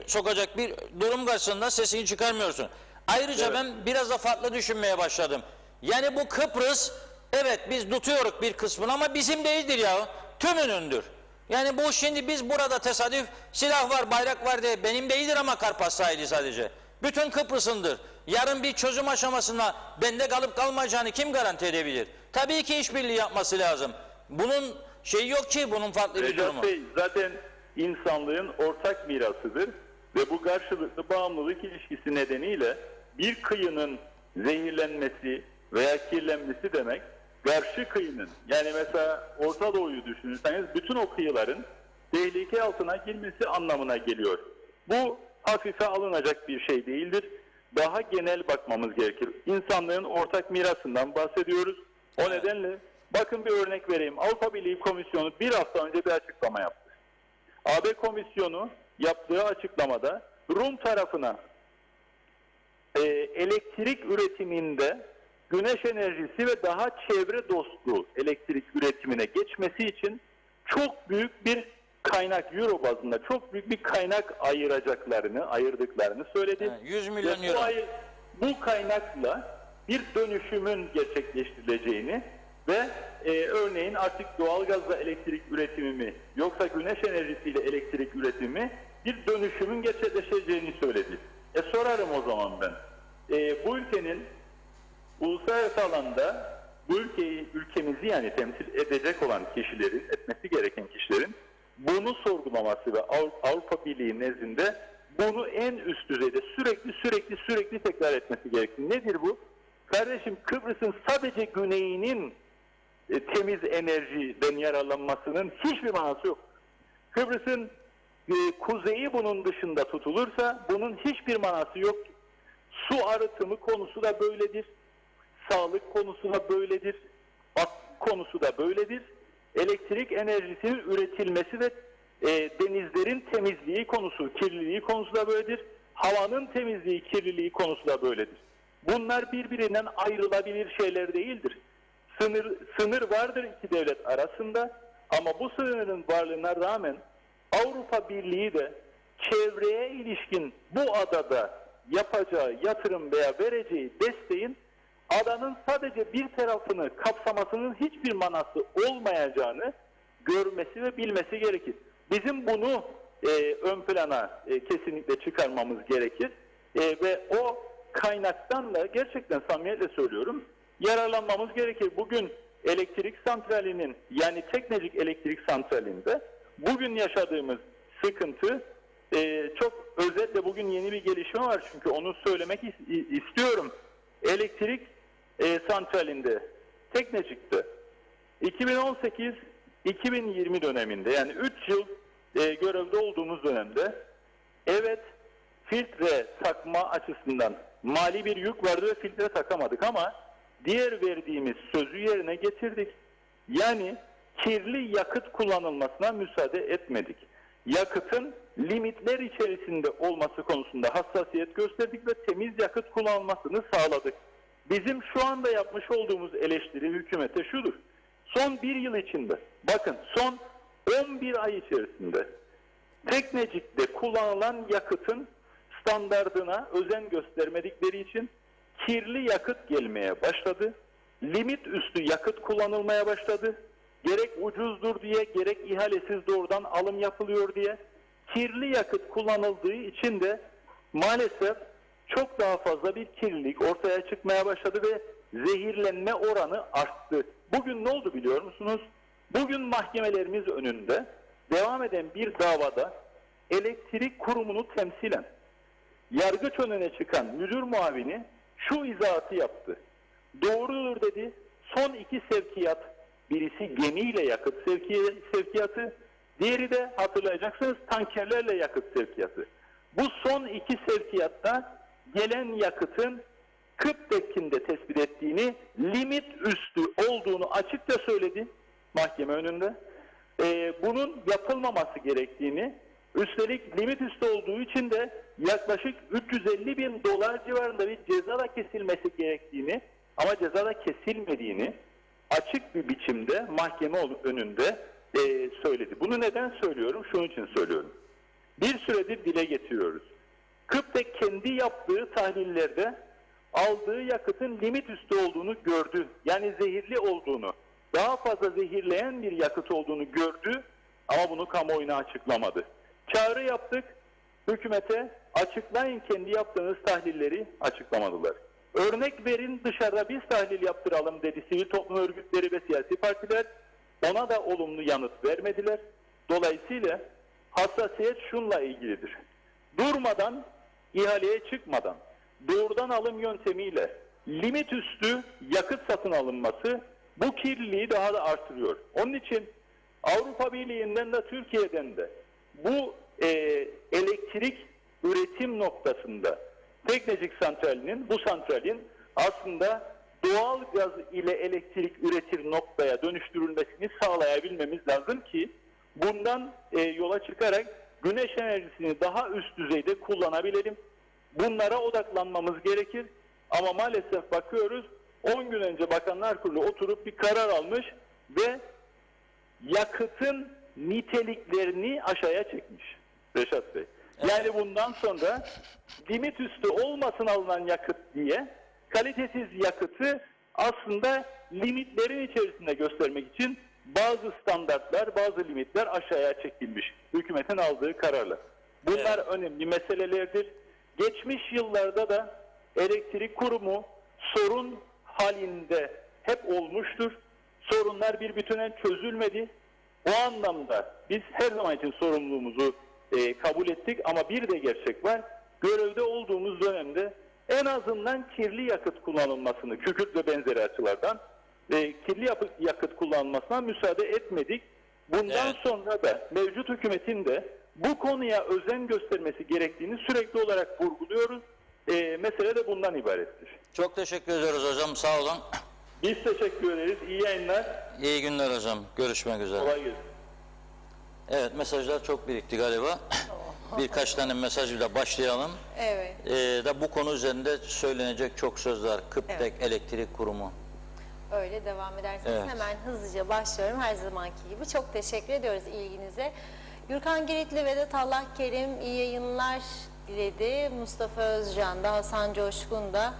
sokacak bir durum karşısında sesini çıkarmıyorsun. Ayrıca ben biraz da farklı düşünmeye başladım. Yani bu Kıbrıs, evet biz tutuyoruz bir kısmını ama bizim değildir ya. Tümünündür. Yani bu şimdi biz burada tesadüf silah var, bayrak var diye benim değildir ama Karpas sahili sadece. Bütün Kıbrıs'ındır. Yarın bir çözüm aşamasında bende kalıp kalmayacağını kim garanti edebilir? Tabii ki işbirliği yapması lazım. Bunun şeyi yok ki, bunun farklı bir durumu. Zaten insanlığın ortak mirasıdır ve bu karşılıklı bağımlılık ilişkisi nedeniyle bir kıyının zehirlenmesi veya kirlenmesi demek karşı kıyının, yani mesela Orta Doğu'yu düşünürseniz bütün o kıyıların tehlike altına girmesi anlamına geliyor. Bu hafife alınacak bir şey değildir. Daha genel bakmamız gerekir. İnsanlığın ortak mirasından bahsediyoruz. O nedenle bakın bir örnek vereyim. Avrupa Birliği Komisyonu bir hafta önce bir açıklama yaptı. AB Komisyonu yaptığı açıklamada Rum tarafına elektrik üretiminde güneş enerjisi ve daha çevre dostu elektrik üretimine geçmesi için çok büyük bir kaynak, euro bazında çok büyük bir kaynak ayırdıklarını söyledi. 100 milyon euro. Bu kaynakla bir dönüşümün gerçekleştirileceğini ve örneğin artık doğalgazla elektrik üretimi mi yoksa güneş enerjisiyle elektrik üretimi bir dönüşümün gerçekleşeceğini söyledi. Sorarım o zaman ben. Bu ülkenin uluslararası alanda bu ülkemizi yani temsil edecek olan kişilerin, etmesi gereken kişilerin bunu sorgulaması ve Avrupa Birliği nezdinde bunu en üst düzeyde sürekli tekrar etmesi gerekir. Nedir bu? Kardeşim, Kıbrıs'ın sadece güneyinin temiz enerjiden yararlanmasının hiçbir manası yok. Kıbrıs'ın kuzeyi bunun dışında tutulursa bunun hiçbir manası yok. Su arıtımı konusu da böyledir. Sağlık konusu da böyledir. Konusu da böyledir. Elektrik enerjisinin üretilmesi ve denizlerin temizliği konusu, kirliliği konusu da böyledir. Havanın temizliği, kirliliği konusu da böyledir. Bunlar birbirinden ayrılabilir şeyler değildir. Sınır vardır iki devlet arasında ama bu sınırın varlığına rağmen Avrupa Birliği de çevreye ilişkin bu adada yapacağı yatırım veya vereceği desteğin adanın sadece bir tarafını kapsamasının hiçbir manası olmayacağını görmesi ve bilmesi gerekir. Bizim bunu ön plana kesinlikle çıkarmamız gerekir ve o kaynaktan da gerçekten samimiyetle söylüyorum yararlanmamız gerekir. Bugün elektrik santralinin, yani Teknecik Elektrik Santrali'nde bugün yaşadığımız sıkıntı, çok özetle bugün yeni bir gelişme var çünkü onu söylemek istiyorum. Elektrik santralinde, Teknecik'te 2018-2020 döneminde, yani 3 yıl görevde olduğumuz dönemde, evet, filtre takma açısından mali bir yük vardı ve filtre takamadık ama diğer verdiğimiz sözü yerine getirdik. Yani kirli yakıt kullanılmasına müsaade etmedik. Yakıtın limitler içerisinde olması konusunda hassasiyet gösterdik ve temiz yakıt kullanılmasını sağladık. Bizim şu anda yapmış olduğumuz eleştiri hükümete şudur. Son bir yıl içinde, bakın son 11 ay içerisinde Teknecik'te kullanılan yakıtın standardına özen göstermedikleri için kirli yakıt gelmeye başladı. Limit üstü yakıt kullanılmaya başladı. Gerek ucuzdur diye, gerek ihalesiz doğrudan alım yapılıyor diye kirli yakıt kullanıldığı için de maalesef çok daha fazla bir kirlilik ortaya çıkmaya başladı ve zehirlenme oranı arttı. Bugün ne oldu biliyor musunuz? Bugün mahkemelerimiz önünde devam eden bir davada elektrik kurumunu temsilen yargıç önüne çıkan müdür muavini şu izahatı yaptı. Doğrudur dedi. Son 2 sevkiyat, birisi gemiyle yakıt sevkiyatı, diğeri de hatırlayacaksınız tankerlerle yakıt sevkiyatı. Bu son 2 sevkiyatta gelen yakıtın Kıptek'inde tespit ettiğini, limit üstü olduğunu açıkça söyledi mahkeme önünde. Bunun yapılmaması gerektiğini, üstelik limit üstü olduğu için de yaklaşık 350 bin dolar civarında bir ceza da kesilmesi gerektiğini ama ceza da kesilmediğini açık bir biçimde mahkeme önünde söyledi. Bunu neden söylüyorum? Şunun için söylüyorum. Bir süredir dile getiriyoruz. Kıptek kendi yaptığı tahlillerde aldığı yakıtın limit üstü olduğunu gördü. Yani zehirli olduğunu, daha fazla zehirleyen bir yakıt olduğunu gördü ama bunu kamuoyuna açıklamadı. Çağrı yaptık hükümete, açıklayın kendi yaptığınız tahlilleri, açıklamadılar. Örnek verin, dışarıda biz tahlil yaptıralım dedi sivil toplum örgütleri ve siyasi partiler, ona da olumlu yanıt vermediler. Dolayısıyla hassasiyet şunla ilgilidir. Durmadan, ihaleye çıkmadan, doğrudan alım yöntemiyle limit üstü yakıt satın alınması bu kirliliği daha da artırıyor. Onun için Avrupa Birliği'nden de Türkiye'den de bu elektrik üretim noktasında Teknecik santralinin, bu santralin aslında doğal gaz ile elektrik üretir noktaya dönüştürülmesini sağlayabilmemiz lazım ki bundan yola çıkarak güneş enerjisini daha üst düzeyde kullanabilelim. Bunlara odaklanmamız gerekir ama maalesef bakıyoruz 10 gün önce Bakanlar Kurulu oturup bir karar almış ve yakıtın niteliklerini aşağıya çekmiş Reşat Bey. Yani bundan sonra limit üstü olmasın alınan yakıt diye kalitesiz yakıtı aslında limitlerin içerisinde göstermek için bazı standartlar, bazı limitler aşağıya çekilmiş hükümetin aldığı kararla. Bunlar önemli meselelerdir. Geçmiş yıllarda da elektrik kurumu sorun halinde hep olmuştur. Sorunlar bir bütüne çözülmedi. O anlamda biz her zaman için sorumluluğumuzu kabul ettik ama bir de gerçek var. Görevde olduğumuz dönemde en azından kirli yakıt kullanılmasını, kükürt ve benzeri açılardan kirli yakıt kullanılmasına müsaade etmedik. Bundan sonra da mevcut hükümetin de bu konuya özen göstermesi gerektiğini sürekli olarak vurguluyoruz. Mesele de bundan ibarettir. Çok teşekkür ediyoruz hocam. Sağ olun. Biz teşekkür ederiz. İyi yayınlar. İyi günler hocam. Görüşmek üzere. Kolay gelsin. Evet, mesajlar çok birikti galiba. Birkaç tane mesajla başlayalım. Evet. Da bu konu üzerinde söylenecek çok söz var. Kıptek Elektrik Kurumu. Öyle devam ederseniz hemen hızlıca başlıyorum her zamanki gibi. Çok teşekkür ediyoruz ilginize. Gürkan Giritli, Vedat Allah Kerim iyi yayınlar diledi. Mustafa Özcan da, Hasan Coşkun da.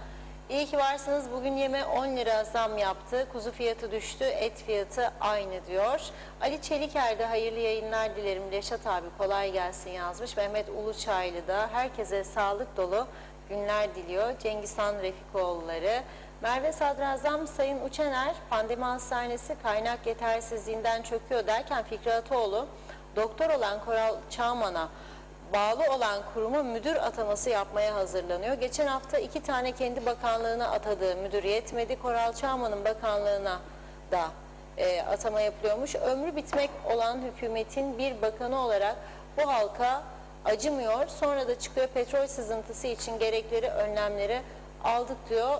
İyi ki varsınız. Bugün yeme 10 lira zam yaptı. Kuzu fiyatı düştü. Et fiyatı aynı diyor. Ali Çeliker de hayırlı yayınlar dilerim. Reşat abi kolay gelsin yazmış. Mehmet Uluçaylı da herkese sağlık dolu günler diliyor. Cengizhan Refikoğulları. Merve Sadrazam, Sayın Uçener, pandemi hastanesi kaynak yetersizliğinden çöküyor derken Fikri Ataoğlu, doktor olan Koral Çağman'a bağlı olan kurumu müdür ataması yapmaya hazırlanıyor. Geçen hafta 2 tane kendi bakanlığına atadığı müdür yetmedi. Koral Çağman'ın bakanlığına da atama yapılıyormuş. Ömrü bitmek olan hükümetin bir bakanı olarak bu halka acımıyor. Sonra da çıkıyor petrol sızıntısı için gerekli önlemleri aldık diyor.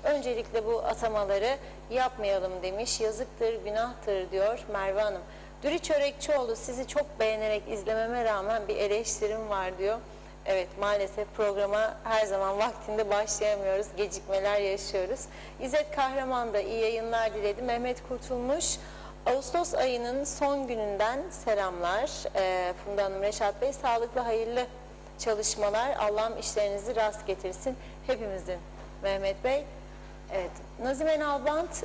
Öncelikle bu atamaları yapmayalım demiş. Yazıktır, günahtır diyor Merve Hanım. Dürü Çörekçioğlu, sizi çok beğenerek izlememe rağmen bir eleştirim var diyor. Evet, maalesef programa her zaman vaktinde başlayamıyoruz. Gecikmeler yaşıyoruz. İzzet Kahraman da iyi yayınlar diledi. Mehmet Kurtulmuş, Ağustos ayının son gününden selamlar. Funda Hanım, Reşat Bey, sağlıklı, hayırlı çalışmalar. Allah'ım işlerinizi rast getirsin hepimizin. Mehmet Bey. Evet. Nazime Nalbant,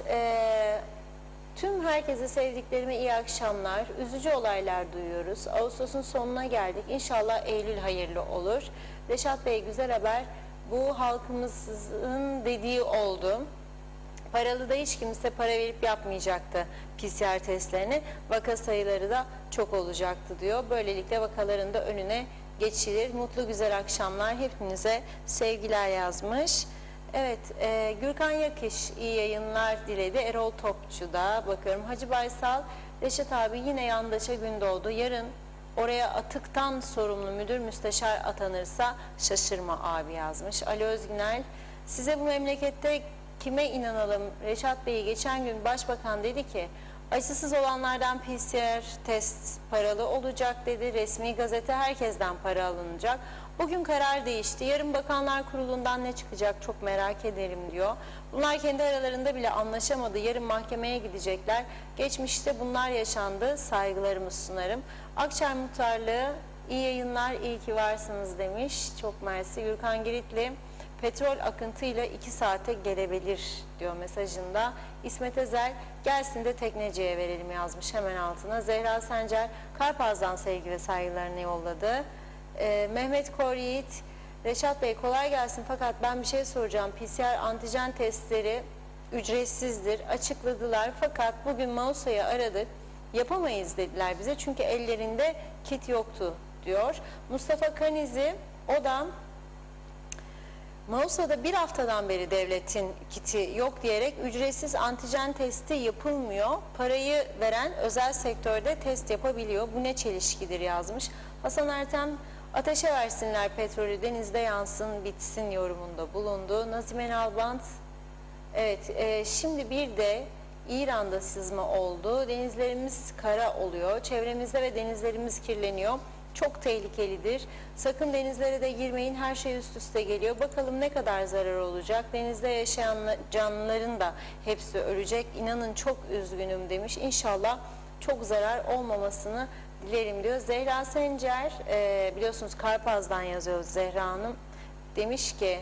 tüm herkese sevdiklerime iyi akşamlar. Üzücü olaylar duyuyoruz. Ağustos'un sonuna geldik. İnşallah Eylül hayırlı olur. Reşat Bey, güzel haber. Bu halkımızın dediği oldu. Paralı da hiç kimse para verip yapmayacaktı PCR testlerini. Vaka sayıları da çok olacaktı diyor. Böylelikle vakaların da önüne geçilir. Mutlu güzel akşamlar. Hepinize sevgiler yazmış. Evet, Gürkan Yakış iyi yayınlar diledi. Erol Topçu da bakıyorum. Hacı Baysal, Reşat abi yine yandaşa gün doğdu. Yarın oraya atıktan sorumlu müdür müsteşar atanırsa şaşırma abi yazmış. Ali Özgünel, size bu memlekette kime inanalım? Reşat Bey, geçen gün başbakan dedi ki aşısız olanlardan PCR test paralı olacak dedi. Resmi gazete herkesten para alınacak. Bugün karar değişti. Yarın Bakanlar Kurulu'ndan ne çıkacak çok merak ederim diyor. Bunlar kendi aralarında bile anlaşamadı. Yarın mahkemeye gidecekler. Geçmişte bunlar yaşandı. Saygılarımı sunarım. Akçay Muhtarlığı iyi yayınlar, iyi ki varsınız demiş. Çok mersi. Gürkan Giritli, petrol akıntıyla 2 saate gelebilir diyor mesajında. İsmet Ezel, gelsin de Tekneci'ye verelim yazmış hemen altına. Zehra Sencer, Karpaz'dan sevgi ve saygılarını yolladı. Mehmet Kor Yiğit, Reşat Bey kolay gelsin fakat ben bir şey soracağım. PCR antijen testleri ücretsizdir açıkladılar fakat bugün Mausa'yı aradık, yapamayız dediler bize çünkü ellerinde kit yoktu diyor. Mustafa Kanizi, o da Mausa'da bir haftadan beri devletin kiti yok diyerek ücretsiz antijen testi yapılmıyor. Parayı veren özel sektörde test yapabiliyor. Bu ne çelişkidir yazmış. Hasan Ertem, ateşe versinler petrolü, denizde yansın bitsin yorumunda bulundu. Nazime Nalbant, evet, şimdi bir de İran'da sızma oldu. Denizlerimiz kara oluyor. Çevremizde ve denizlerimiz kirleniyor. Çok tehlikelidir. Sakın denizlere de girmeyin. Her şey üst üste geliyor. Bakalım ne kadar zarar olacak. Denizde yaşayan canlıların da hepsi ölecek. İnanın çok üzgünüm demiş. İnşallah çok zarar olmamasını dilerim diyor. Zehra Sencer, biliyorsunuz Karpaz'dan yazıyor Zehra Hanım. Demiş ki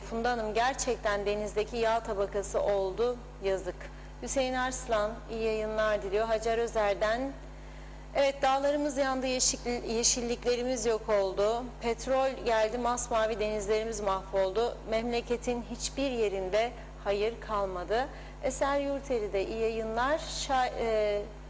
Funda Hanım, gerçekten denizdeki yağ tabakası oldu. Yazık. Hüseyin Arslan iyi yayınlar diliyor. Hacer Özer'den, evet, dağlarımız yandı, yeşilliklerimiz yok oldu. Petrol geldi, masmavi denizlerimiz mahvoldu. Memleketin hiçbir yerinde hayır kalmadı. Eser Yurteri de iyi yayınlar.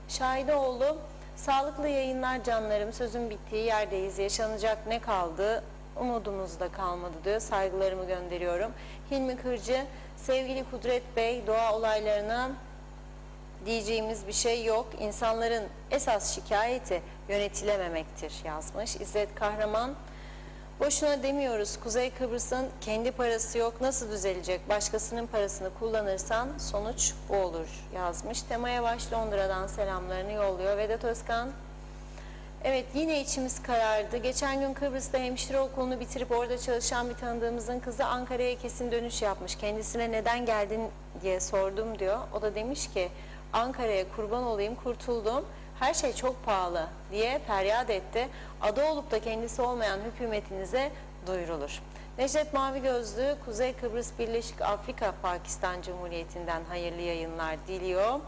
Şahidoğlu, sağlıklı yayınlar canlarım, sözün bittiği yerdeyiz, yaşanacak ne kaldı, umudumuz da kalmadı diyor, saygılarımı gönderiyorum. Hilmi Kırcı, sevgili Kudret Bey, doğa olaylarına diyeceğimiz bir şey yok, İnsanların esas şikayeti yönetilememektir yazmış. İzzet Kahraman, boşuna demiyoruz, Kuzey Kıbrıs'ın kendi parası yok, nasıl düzelecek, başkasının parasını kullanırsan sonuç bu olur yazmış. Temaya Baş Londra'dan selamlarını yolluyor. Vedat Özkan, evet yine içimiz karardı. Geçen gün Kıbrıs'ta hemşire okulunu bitirip orada çalışan bir tanıdığımızın kızı Ankara'ya kesin dönüş yapmış. Kendisine neden geldin diye sordum diyor. O da demiş ki Ankara'ya kurban olayım, kurtuldum. Her şey çok pahalı diye feryat etti. Adı olup da kendisi olmayan hükümetinize duyurulur. Necdet Mavi Gözlü, Kuzey Kıbrıs Birleşik Afrika Pakistan Cumhuriyeti'nden hayırlı yayınlar diliyor.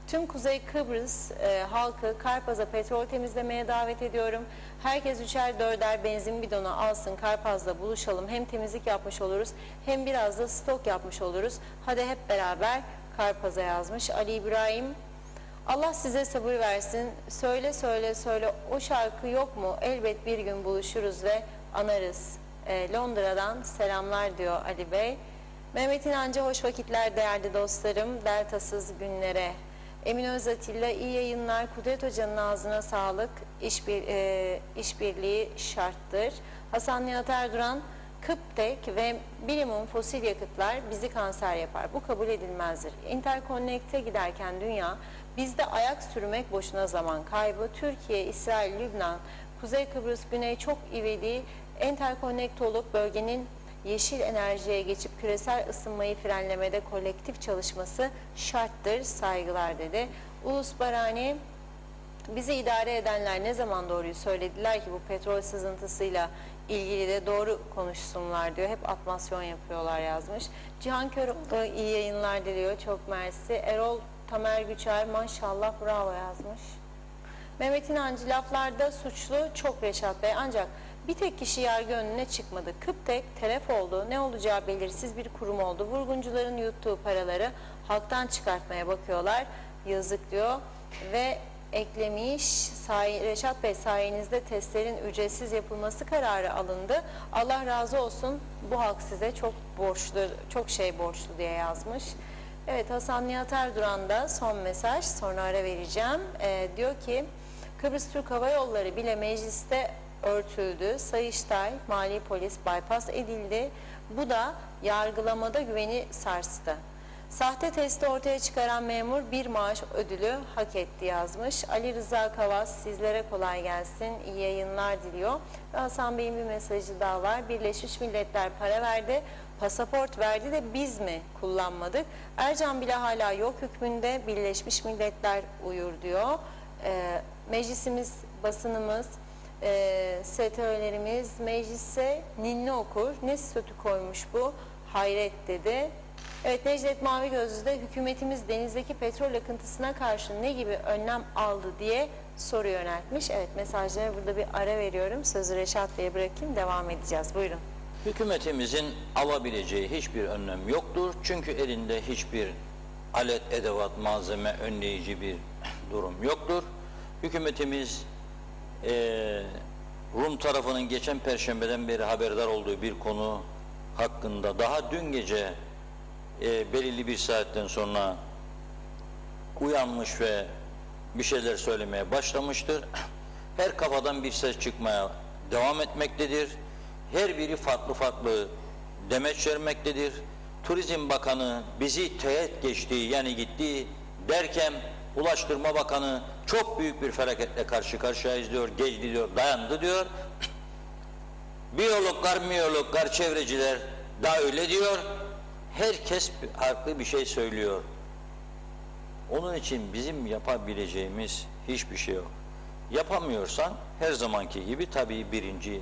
Tüm Kuzey Kıbrıs halkı Karpaz'a petrol temizlemeye davet ediyorum. Herkes 3'er 4'er benzin bidonu alsın, Karpaz'da buluşalım. Hem temizlik yapmış oluruz hem biraz da stok yapmış oluruz. Hadi hep beraber Karpaz'a yazmış. Ali İbrahim, Allah size sabır versin. Söyle söyle söyle, o şarkı yok mu? Elbet bir gün buluşuruz ve anarız. Londra'dan selamlar diyor Ali Bey. Mehmet İnancı, hoş vakitler değerli dostlarım. Deltasız günlere. Emin Özatilla, iyi yayınlar. Kudret Hoca'nın ağzına sağlık. İşbirliği şarttır. Hasan Nihat Erduran, Kıptek ve bilimum fosil yakıtlar bizi kanser yapar. Bu kabul edilmezdir. Interconnect'e giderken dünya, bizde ayak sürmek boşuna zaman kaybı. Türkiye, İsrail, Lübnan, Kuzey Kıbrıs, Güney çok ivedi interconnect olup bölgenin yeşil enerjiye geçip küresel ısınmayı frenlemede kolektif çalışması şarttır. Saygılar dedi. Ulus Barani, bizi idare edenler ne zaman doğruyu söylediler ki bu petrol sızıntısıyla ilgili de doğru konuşsunlar diyor. Hep atmasyon yapıyorlar yazmış. Cihan Köroğlu, iyi yayınlar diliyor. Çok mersi. Erol Tamer Güçer, maşallah bravo yazmış. Mehmet İnancı, laflarda suçlu çok Reşat Bey, ancak bir tek kişi yargı önüne çıkmadı. Kıptek telef oldu, ne olacağı belirsiz bir kurum oldu. Vurguncuların yuttuğu paraları halktan çıkartmaya bakıyorlar. Yazık diyor ve eklemiş, Reşat Bey sayenizde testlerin ücretsiz yapılması kararı alındı. Allah razı olsun, bu halk size çok borçlu, çok şey borçlu diye yazmış. Evet, Hasan Nihat Erduran da son mesaj, sonra ara vereceğim. Diyor ki Kıbrıs Türk Hava Yolları bile mecliste örtüldü. Sayıştay, Mali Polis bypass edildi. Bu da yargılamada güveni sarstı. Sahte testi ortaya çıkaran memur bir maaş ödülü hak etti yazmış. Ali Rıza Kavas, sizlere kolay gelsin, iyi yayınlar diliyor. Ve Hasan Bey'in bir mesajı daha var. Birleşmiş Milletler para verdi, pasaport verdi de biz mi kullanmadık? Ercan bile hala yok hükmünde, Birleşmiş Milletler uyur diyor. Meclisimiz, basınımız, STÖ'lerimiz meclise ninni okur. Ne statü koymuş bu? Hayret dedi. Evet, Necdet Mavi Gözlü de hükümetimiz denizdeki petrol akıntısına karşı ne gibi önlem aldı diye soru yöneltmiş. Evet, mesajlara burada bir ara veriyorum. Sözü Reşat Bey'e bırakayım, devam edeceğiz. Buyurun. Hükümetimizin alabileceği hiçbir önlem yoktur. Çünkü elinde hiçbir alet, edevat, malzeme, önleyici bir durum yoktur. Hükümetimiz Rum tarafının geçen Perşembeden beri haberdar olduğu bir konu hakkında daha dün gece belirli bir saatten sonra uyanmış ve bir şeyler söylemeye başlamıştır. Her kafadan bir ses çıkmaya devam etmektedir. Her biri farklı farklı demeç vermektedir. Turizm Bakanı bizi teğet geçti, yani gitti derken Ulaştırma Bakanı çok büyük bir felaketle karşı karşıyayız diyor, geçti diyor, dayandı diyor. Biyologlar, miyologlar, çevreciler da öyle diyor. Herkes farklı bir şey söylüyor. Onun için bizim yapabileceğimiz hiçbir şey yok. Yapamıyorsan her zamanki gibi tabii birinci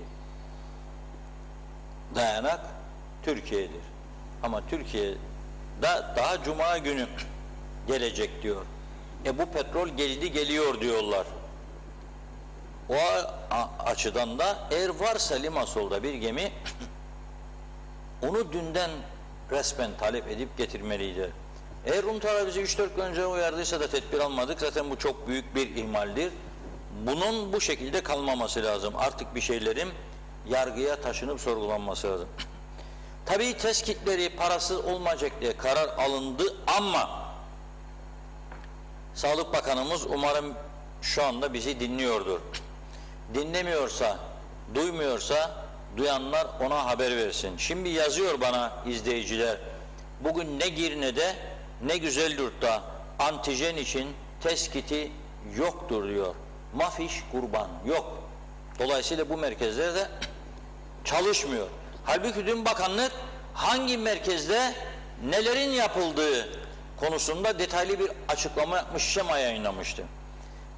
dayanak Türkiye'dir. Ama Türkiye daha Cuma günü gelecek diyor. Bu petrol geldi geliyor diyorlar. O açıdan da eğer varsa Limasol'da bir gemi onu dünden resmen talep edip getirmeliydi. Eğer Rum tarafı bizi 3-4 gün önce uyardıysa da tedbir almadık. Zaten bu çok büyük bir ihmaldir. Bunun bu şekilde kalmaması lazım. Artık bir şeylerin yargıya taşınıp sorgulanması lazım. Tabii test kitleri parasız olmayacak diye karar alındı ama Sağlık Bakanımız umarım şu anda bizi dinliyordur. Dinlemiyorsa, duymuyorsa duyanlar ona haber versin. Şimdi yazıyor bana izleyiciler, bugün ne Girne'de ne Güzelyurt'ta antijen için test kiti yoktur diyor. Mafiş kurban yok. Dolayısıyla bu merkezlerde çalışmıyor. Halbuki dün bakanlık hangi merkezde nelerin yapıldığı konusunda detaylı bir açıklama yapmış, şema yayınlamıştı.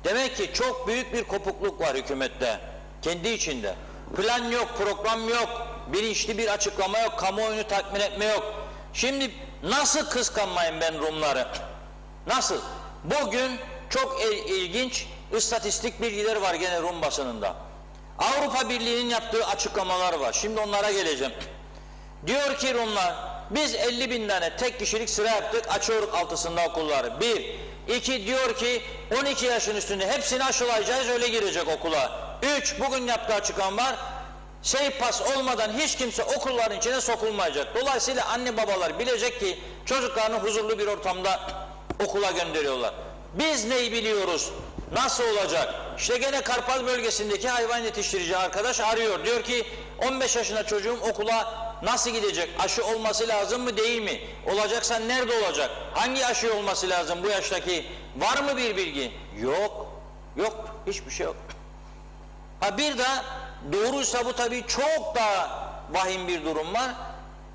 Demek ki çok büyük bir kopukluk var hükümette, kendi içinde. Plan yok, program yok, bilinçli bir açıklama yok, kamuoyunu tatmin etme yok. Şimdi nasıl kıskanmayayım ben Rumları? Nasıl? Bugün çok ilginç istatistik bilgiler var gene Rum basınında. Avrupa Birliği'nin yaptığı açıklamalar var. Şimdi onlara geleceğim. Diyor ki Rumlar, biz 50.000 tane tek kişilik sıra yaptık, açıyoruz altısında okulları. 1. 2 diyor ki 12 yaşın üstünde hepsini aşılayacağız, öyle girecek okula. 3. Bugün yaptığı açıklama var. Pas olmadan hiç kimse okulların içine sokulmayacak. Dolayısıyla anne babalar bilecek ki çocuklarını huzurlu bir ortamda okula gönderiyorlar. Biz neyi biliyoruz? Nasıl olacak? İşte gene Karpaz bölgesindeki hayvan yetiştirici arkadaş arıyor. Diyor ki 15 yaşında çocuğum okula nasıl gidecek? Aşı olması lazım mı değil mi? Olacaksa nerede olacak? Hangi aşı olması lazım bu yaştaki? Var mı bir bilgi? Yok. Yok. Hiçbir şey yok. Ha bir de doğruysa bu tabii çok daha vahim bir durum var.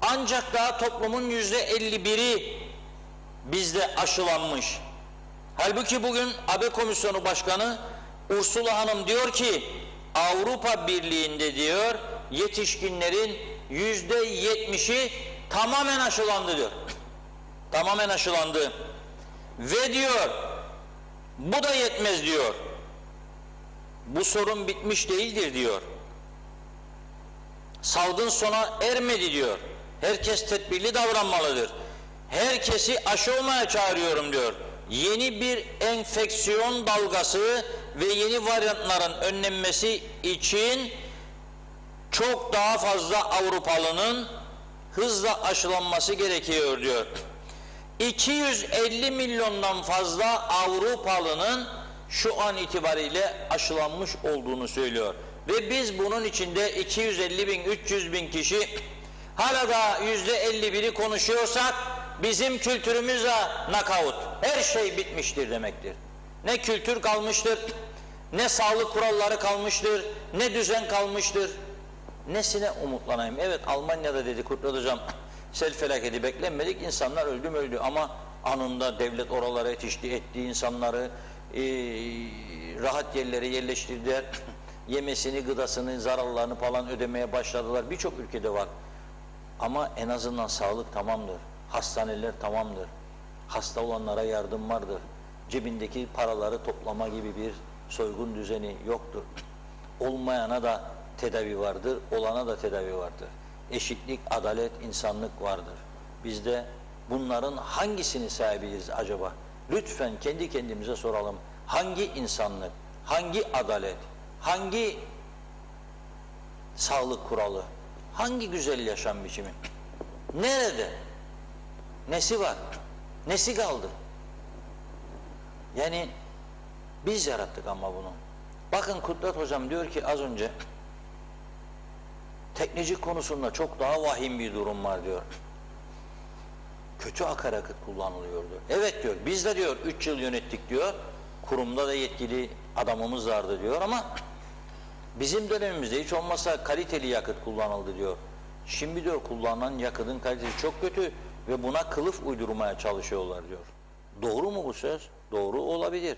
Ancak daha toplumun %51'i bizde aşılanmış. Halbuki bugün AB Komisyonu Başkanı Ursula Hanım diyor ki Avrupa Birliği'nde diyor yetişkinlerin %70'i tamamen aşılandı diyor. Tamamen aşılandı. Ve diyor bu da yetmez diyor. Bu sorun bitmiş değildir diyor. Salgın sona ermedi diyor. Herkes tedbirli davranmalıdır. Herkesi aşı olmaya çağırıyorum diyor. Yeni bir enfeksiyon dalgası ve yeni varyantların önlenmesi için çok daha fazla Avrupalının hızla aşılanması gerekiyor diyor. 250 milyondan fazla Avrupalının şu an itibariyle aşılanmış olduğunu söylüyor. Ve biz bunun içinde 250 bin, 300 bin kişi hala da %51'i konuşuyorsak bizim kültürümüzle knockout. Her şey bitmiştir demektir. Ne kültür kalmıştır, ne sağlık kuralları kalmıştır, ne düzen kalmıştır. Nesine umutlanayım? Evet Almanya'da dedi Kudret Hocam sel felaketi beklenmedik, insanlar öldü ama anında devlet oralara yetişti, etti insanları, rahat yerlere yerleştirdiler, yemesini, gıdasını, zararlarını falan ödemeye başladılar. Birçok ülkede var. Ama en azından sağlık tamamdır. Hastaneler tamamdır. Hasta olanlara yardım vardır. Cebindeki paraları toplama gibi bir soygun düzeni yoktur. Olmayana da tedavi vardır, olana da tedavi vardır. Eşitlik, adalet, insanlık vardır. Bizde bunların hangisini sahibiyiz acaba? Lütfen kendi kendimize soralım. Hangi insanlık, hangi adalet, hangi sağlık kuralı, hangi güzel yaşam biçimi? Nerede? Nesi var? Nesi kaldı? Yani biz yarattık ama bunu. Bakın Kudret Hocam diyor ki az önce teknoloji konusunda çok daha vahim bir durum var diyor. Kötü akaryakıt kullanılıyor diyor. Evet diyor, biz de diyor 3 yıl yönettik diyor. Kurumda da yetkili adamımız vardı diyor ama bizim dönemimizde hiç olmazsa kaliteli yakıt kullanıldı diyor. Şimdi diyor kullanılan yakıtın kalitesi çok kötü ve buna kılıf uydurmaya çalışıyorlar diyor. Doğru mu bu söz? Doğru olabilir.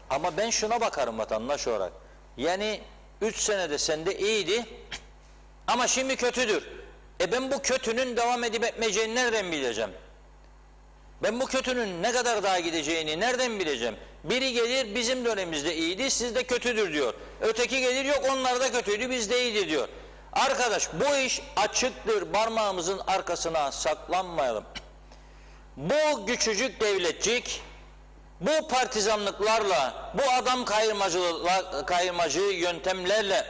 Ama ben şuna bakarım vatandaş olarak. Yani 3 senede sende iyiydi ama şimdi kötüdür. Ben bu kötünün devam edip etmeyeceğini nereden bileceğim? Ben bu kötünün ne kadar daha gideceğini nereden bileceğim? Biri gelir bizim dönemimizde iyiydi, sizde kötüdür diyor. Öteki gelir yok onlar da kötüydü, bizde iyiydi diyor. Arkadaş bu iş açıktır, parmağımızın arkasına saklanmayalım. bu küçücük devletçik, bu partizanlıklarla, bu adam kayırmacı yöntemlerle,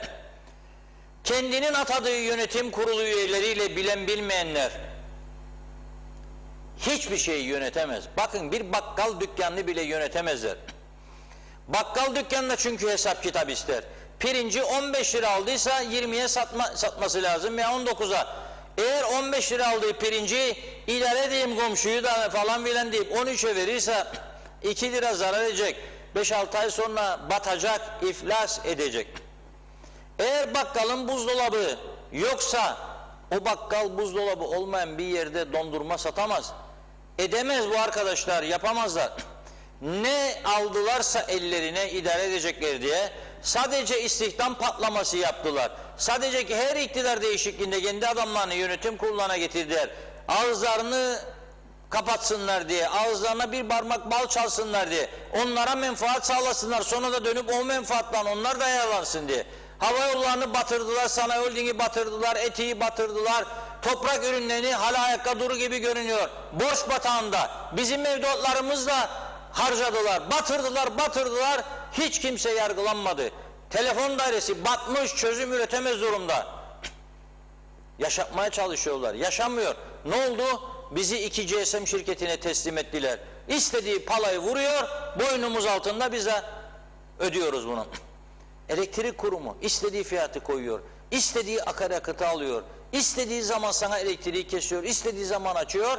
kendinin atadığı yönetim kurulu üyeleriyle bilen bilmeyenler hiçbir şeyi yönetemez. Bakın, bir bakkal dükkanını bile yönetemezler. Bakkal dükkanında çünkü hesap kitap ister. Pirinci 15 lira aldıysa 20'ye satması lazım veya 19'a. Eğer 15 lira aldığı pirinci idare edeyim komşuyu da falan filan deyip 13'e verirse 2 lira zarar edecek. 5-6 ay sonra batacak, iflas edecek. Eğer bakkalın buzdolabı yoksa o bakkal buzdolabı olmayan bir yerde dondurma satamaz. Edemez bu arkadaşlar, yapamazlar. Ne aldılarsa ellerine idare edecekler diye sadece istihdam patlaması yaptılar. Sadece ki her iktidar değişikliğinde kendi adamlarını yönetim kuruluna getirdiler. Ağızlarını kapatsınlar diye, ağızlarına bir parmak bal çalsınlar diye, onlara menfaat sağlasınlar, sonra da dönüp o menfaattan onlar da yararlansın diye. Hava yollarını batırdılar, sanayi holdingi batırdılar, etiği batırdılar, toprak ürünlerini hala ayakta duru gibi görünüyor. Borç batağında bizim mevduatlarımız da harcadılar, batırdılar, hiç kimse yargılanmadı. Telefon dairesi batmış, çözüm üretemez durumda. Yaşatmaya çalışıyorlar, yaşamıyor. Ne oldu? Bizi 2 GSM şirketine teslim ettiler. İstediği palayı vuruyor, boynumuz altında bize ödüyoruz bunu. Elektrik kurumu istediği fiyatı koyuyor, istediği akaryakıtı alıyor, istediği zaman sana elektriği kesiyor, istediği zaman açıyor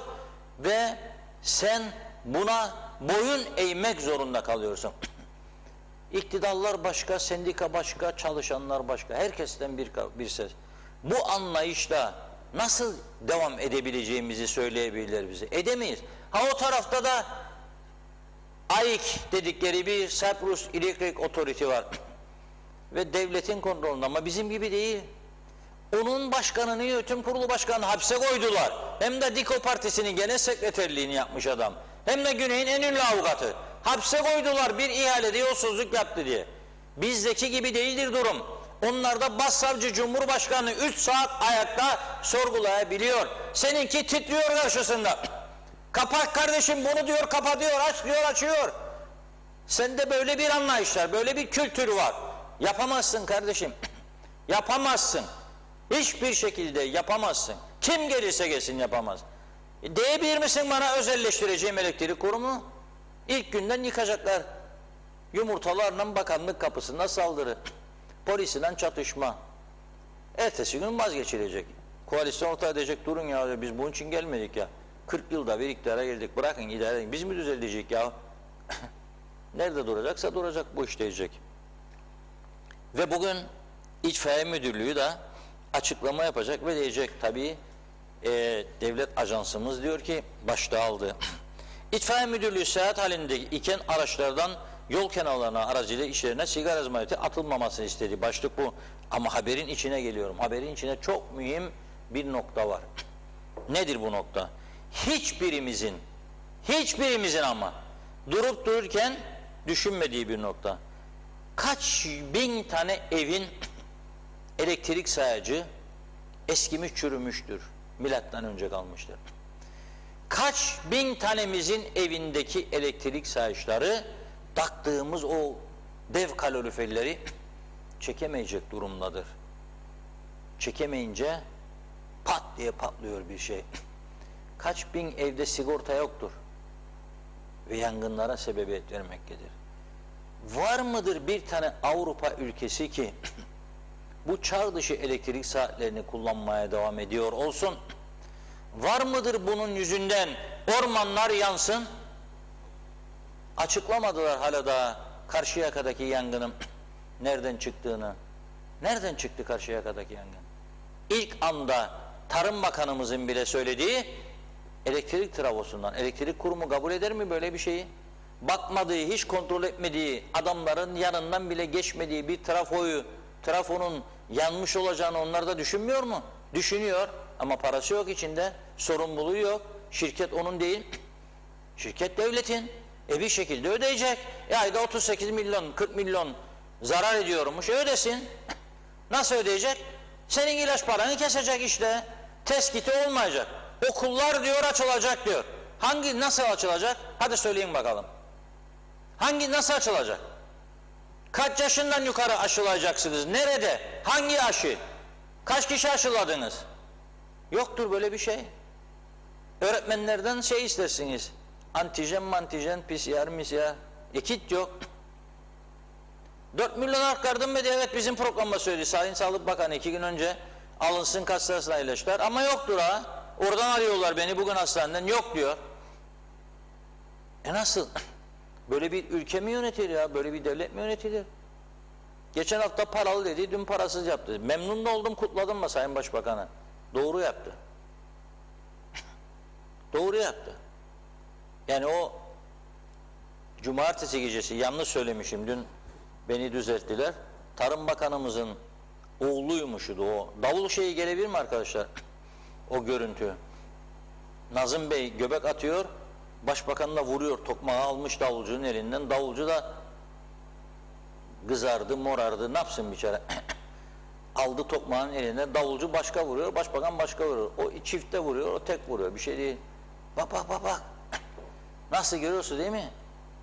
ve sen buna boyun eğmek zorunda kalıyorsun. İktidarlar başka, sendika başka, çalışanlar başka, herkesten bir ses. Bu anlayışla nasıl devam edebileceğimizi söyleyebilirler bize. Edemeyiz. Ha, o tarafta da AİK dedikleri bir Cyprus Electric Authority var. Ve devletin kontrolünde, ama bizim gibi değil. Onun başkanını, yönetim kurulu başkanını hapse koydular. Hem de Diko Partisi'nin genel sekreterliğini yapmış adam. Hem de Güney'in en ünlü avukatı. Hapse koydular bir ihalede yolsuzluk yaptı diye. Bizdeki gibi değildir durum. Onlarda başsavcı cumhurbaşkanı 3 saat ayakta sorgulayabiliyor. Seninki titriyor karşısında. Kapat kardeşim bunu diyor, kapatıyor, aç diyor, açıyor. Sende böyle bir anlayışlar, böyle bir kültür var. Yapamazsın kardeşim. Yapamazsın. Hiçbir şekilde yapamazsın. Kim gelirse gelsin yapamaz. Diyebilir misin bana özelleştireceğim elektrik kurumu? İlk günden yıkacaklar. Yumurtalarla bakanlık kapısına saldırı. Polisinden çatışma. Ertesi gün vazgeçilecek. Koalisyon ortaya edecek, durun ya biz bunun için gelmedik ya. 40 yılda bir iktidara geldik, bırakın idare edin. Biz mi düzelecek ya? Nerede duracaksa duracak, bu iş diyecek. Ve bugün İtfaiye Müdürlüğü de açıklama yapacak ve diyecek tabii devlet ajansımız diyor ki başta aldı. İtfaiye Müdürlüğü seyahat halinde iken araçlardan yol kenarlarına aracıyla işlerine sigara izmariti atılmamasını istedi. Başlık bu. Ama haberin içine geliyorum. Haberin içine çok mühim bir nokta var. Nedir bu nokta? Hiçbirimizin ama durup dururken düşünmediği bir nokta. Kaç bin tane evin elektrik sayacı eskimiş çürümüştür. Milattan önce kalmıştır. Kaç bin tanemizin evindeki elektrik sayaçları taktığımız o dev kaloriferleri çekemeyecek durumdadır. Çekemeyince pat diye patlıyor bir şey. Kaç bin evde sigorta yoktur ve yangınlara sebebiyet vermektedir. Var mıdır bir tane Avrupa ülkesi ki bu çağ dışı elektrik saatlerini kullanmaya devam ediyor olsun? Var mıdır bunun yüzünden ormanlar yansın? Açıklamadılar hala daha Karşıyaka'daki yangının nereden çıktığını. Nereden çıktı Karşıyaka'daki yangın? İlk anda Tarım Bakanımızın bile söylediği elektrik travosundan. Elektrik kurumu kabul eder mi böyle bir şeyi? Bakmadığı, hiç kontrol etmediği, adamların yanından bile geçmediği bir trafonun yanmış olacağını onlar da düşünmüyor mu? Düşünüyor ama parası yok içinde, sorumluluğu yok. Şirket onun değil, şirket devletin. Bir şekilde ödeyecek. Ayda 38 milyon, 40 milyon zarar ediyormuş, ödesin. Nasıl ödeyecek? Senin ilaç paranı kesecek işte. Teskiti olmayacak. Okullar diyor açılacak diyor. Hangi nasıl açılacak? Hadi söyleyin bakalım. Nasıl açılacak? Kaç yaşından yukarı aşılayacaksınız? Nerede? Hangi aşı? Kaç kişi aşıladınız? Yoktur böyle bir şey. Öğretmenlerden şey istersiniz. Antijen, mantijen, PCR, MCR. Kit yok. 4 milyon aktardım mı diye evet bizim programda söyledi. Sayın Sağlık Bakanı 2 gün önce alınsın kaç sırasına ilaçlar. Ama yoktur ha. Oradan arıyorlar beni bugün hastaneden. Yok diyor. Nasıl? Böyle bir ülke mi yönetilir ya? Böyle bir devlet mi yönetilir? Geçen hafta paralı dedi, dün parasız yaptı. Memnun da oldum, kutladım mı Sayın Başbakan'a? Doğru yaptı. Doğru yaptı. Yani o cumartesi gecesi yanlış söylemişim, dün beni düzelttiler. Tarım Bakanımızın oğluymuşdu o. Davul şeyi gelebilir mi arkadaşlar? O görüntü. Nazım Bey göbek atıyor, Başbakan da vuruyor, tokmağı almış davulcunun elinden. Davulcu da kızardı, morardı, ne yapsın biçare? Aldı tokmağın eline, davulcu başka vuruyor, Başbakan başka vuruyor. O çifte vuruyor, o tek vuruyor, bir şey değil. Bak bak bak bak. Nasıl görüyorsun değil mi?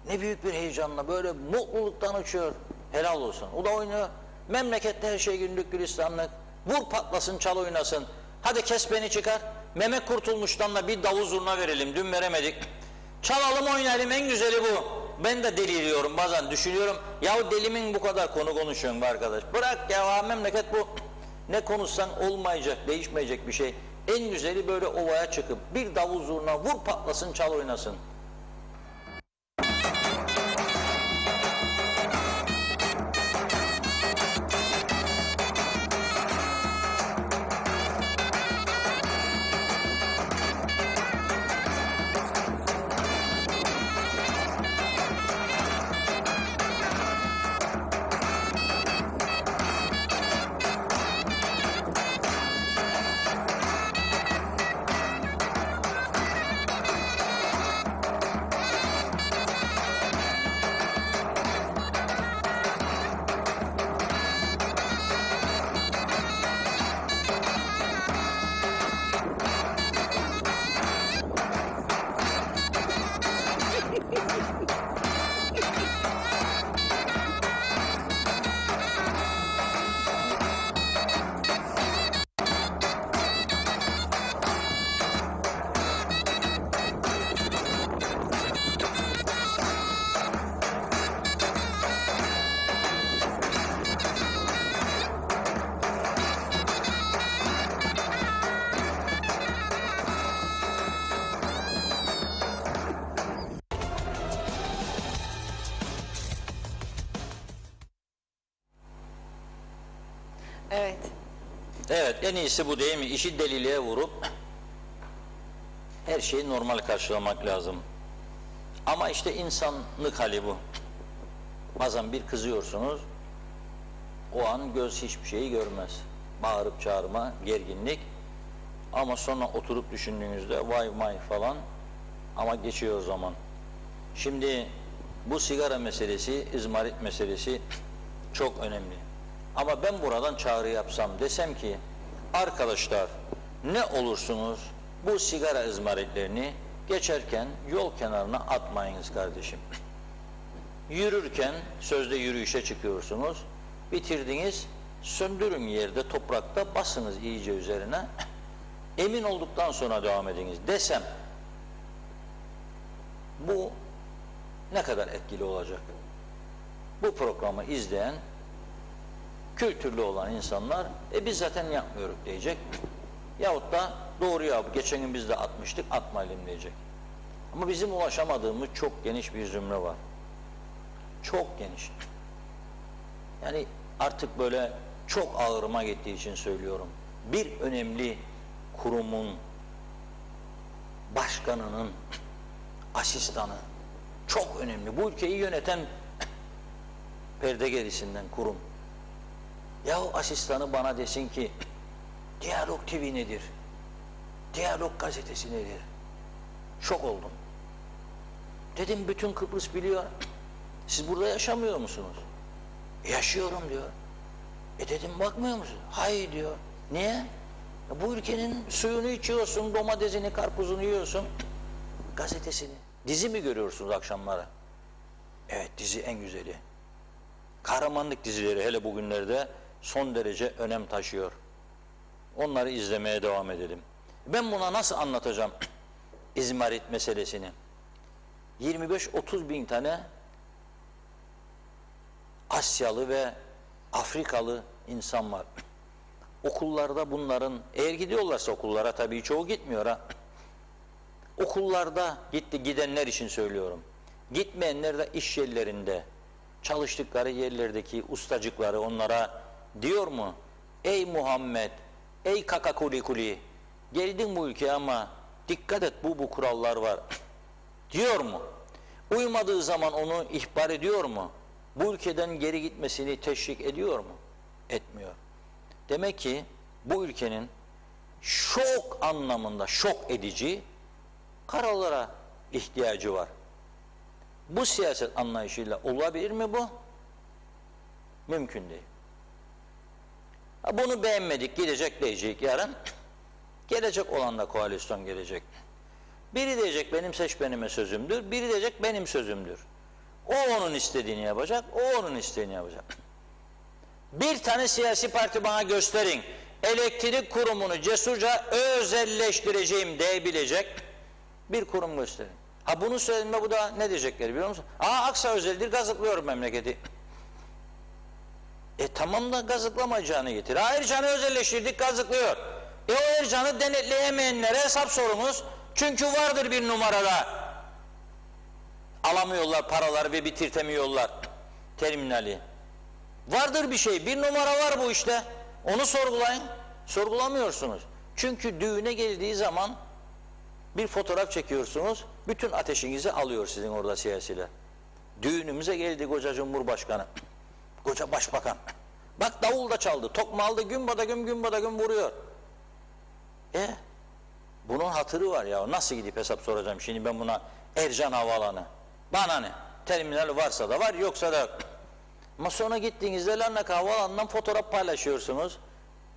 Ne büyük bir heyecanla, böyle mutluluktan uçuyor. Helal olsun. O da oynuyor. Memlekette her şey güllük gülistanlık. Vur patlasın, çal oynasın. Hadi kes beni çıkar. Mehmet Kurtulmuş'tan da bir davul zurna verelim. Dün veremedik. Çalalım oynayalım, en güzeli bu. Ben de deliriyorum bazen, düşünüyorum. Yahu delimin bu kadar konu konuşuyorsun be arkadaş. Bırak ya, memleket bu. Ne konuşsan olmayacak, değişmeyecek bir şey. En güzeli böyle ovaya çıkıp bir davul zurna vur patlasın, çal oynasın. Evet. Evet, en iyisi bu değil mi? İşi deliliğe vurup her şeyi normal karşılamak lazım. Ama işte insanlık hali bu. Bazen bir kızıyorsunuz, o an göz hiçbir şeyi görmez. Bağırıp çağırma, gerginlik. Ama sonra oturup düşündüğünüzde vay vay falan, ama geçiyor o zaman. Şimdi bu sigara meselesi, izmarit meselesi çok önemli. Ama ben buradan çağrı yapsam, desem ki arkadaşlar ne olursunuz bu sigara izmaritlerini geçerken yol kenarına atmayınız kardeşim. Yürürken, sözde yürüyüşe çıkıyorsunuz, bitirdiniz, söndürün yerde, toprakta basınız iyice üzerine, emin olduktan sonra devam ediniz desem, bu ne kadar etkili olacak? Bu programı izleyen kültürlü olan insanlar biz zaten yapmıyoruz diyecek. Yahut da doğru ya, geçen gün biz de atmıştık, atmayalım diyecek. Ama bizim ulaşamadığımız çok geniş bir zümre var. Çok geniş. Yani artık böyle çok ağırıma gittiği için söylüyorum. Bir önemli kurumun başkanının asistanı çok önemli. Bu ülkeyi yöneten perde gerisinden kurum. Yahu asistanı bana desin ki Diyalog TV nedir? Diyalog gazetesi nedir? Şok oldum. Dedim bütün Kıbrıs biliyor. Siz burada yaşamıyor musunuz? Yaşıyorum diyor. Dedim bakmıyor musun? Hayır diyor. Niye? Bu ülkenin suyunu içiyorsun, domatesini, karpuzunu yiyorsun. gazetesini. Dizi mi görüyorsunuz akşamları? Evet, dizi en güzeli. Kahramanlık dizileri hele bugünlerde son derece önem taşıyor. Onları izlemeye devam edelim. Ben buna nasıl anlatacağım İzmarit meselesini? 25-30 bin tane Asyalı ve Afrikalı insan var. Okullarda bunların, eğer gidiyorlarsa okullara, tabii çoğu gitmiyor ha. Okullarda gidenler için söylüyorum. Gitmeyenler de iş yerlerinde, çalıştıkları yerlerdeki ustacıkları onlara diyor mu? Ey Muhammed, ey kaka kuli kuli, geldin bu ülkeye ama dikkat et, bu kurallar var. Diyor mu? Uymadığı zaman onu ihbar ediyor mu? Bu ülkeden geri gitmesini teşvik ediyor mu? Etmiyor. Demek ki bu ülkenin şok anlamında şok edici kararlara ihtiyacı var. Bu siyaset anlayışıyla olabilir mi bu? Mümkün değil. Bunu beğenmedik, gidecek diyecek yarın. Gelecek olan da koalisyon gelecek. Biri diyecek benim seçmenime sözümdür, biri diyecek benim sözümdür. O onun istediğini yapacak, o onun istediğini yapacak. Bir tane siyasi parti bana gösterin, elektrik kurumunu cesurca özelleştireceğim diyebilecek bir kurum gösterin. Ha bunu söylediğimde bu da ne diyecekler biliyor musun? Aksa özeldir, gazıklıyorum memleketi. Tamam da gazıklamayacağını getir. Ercan'ı özelleştirdik, gazıklıyor. O Ercan'ı denetleyemeyenlere hesap sorunuz. Çünkü vardır bir numarada. Alamıyorlar paraları ve bitirtemiyorlar terminali. Vardır bir şey, bir numara var bu işte. Onu sorgulayın. Sorgulamıyorsunuz. Çünkü düğüne geldiği zaman bir fotoğraf çekiyorsunuz, bütün ateşinizi alıyor sizin orada siyasiler. Düğünümüze geldi koca Cumhurbaşkanı, koca Başbakan. Bak davul da çaldı, tokma aldı, gün badagüm gün badagüm vuruyor. Bunun hatırı var ya, nasıl gidip hesap soracağım şimdi ben buna Ercan Havaalanı? Bana ne? Terminal varsa da var, yoksa da yok. Ama sonra gittiğinizde Larnaka Havaalanı'ndan fotoğraf paylaşıyorsunuz.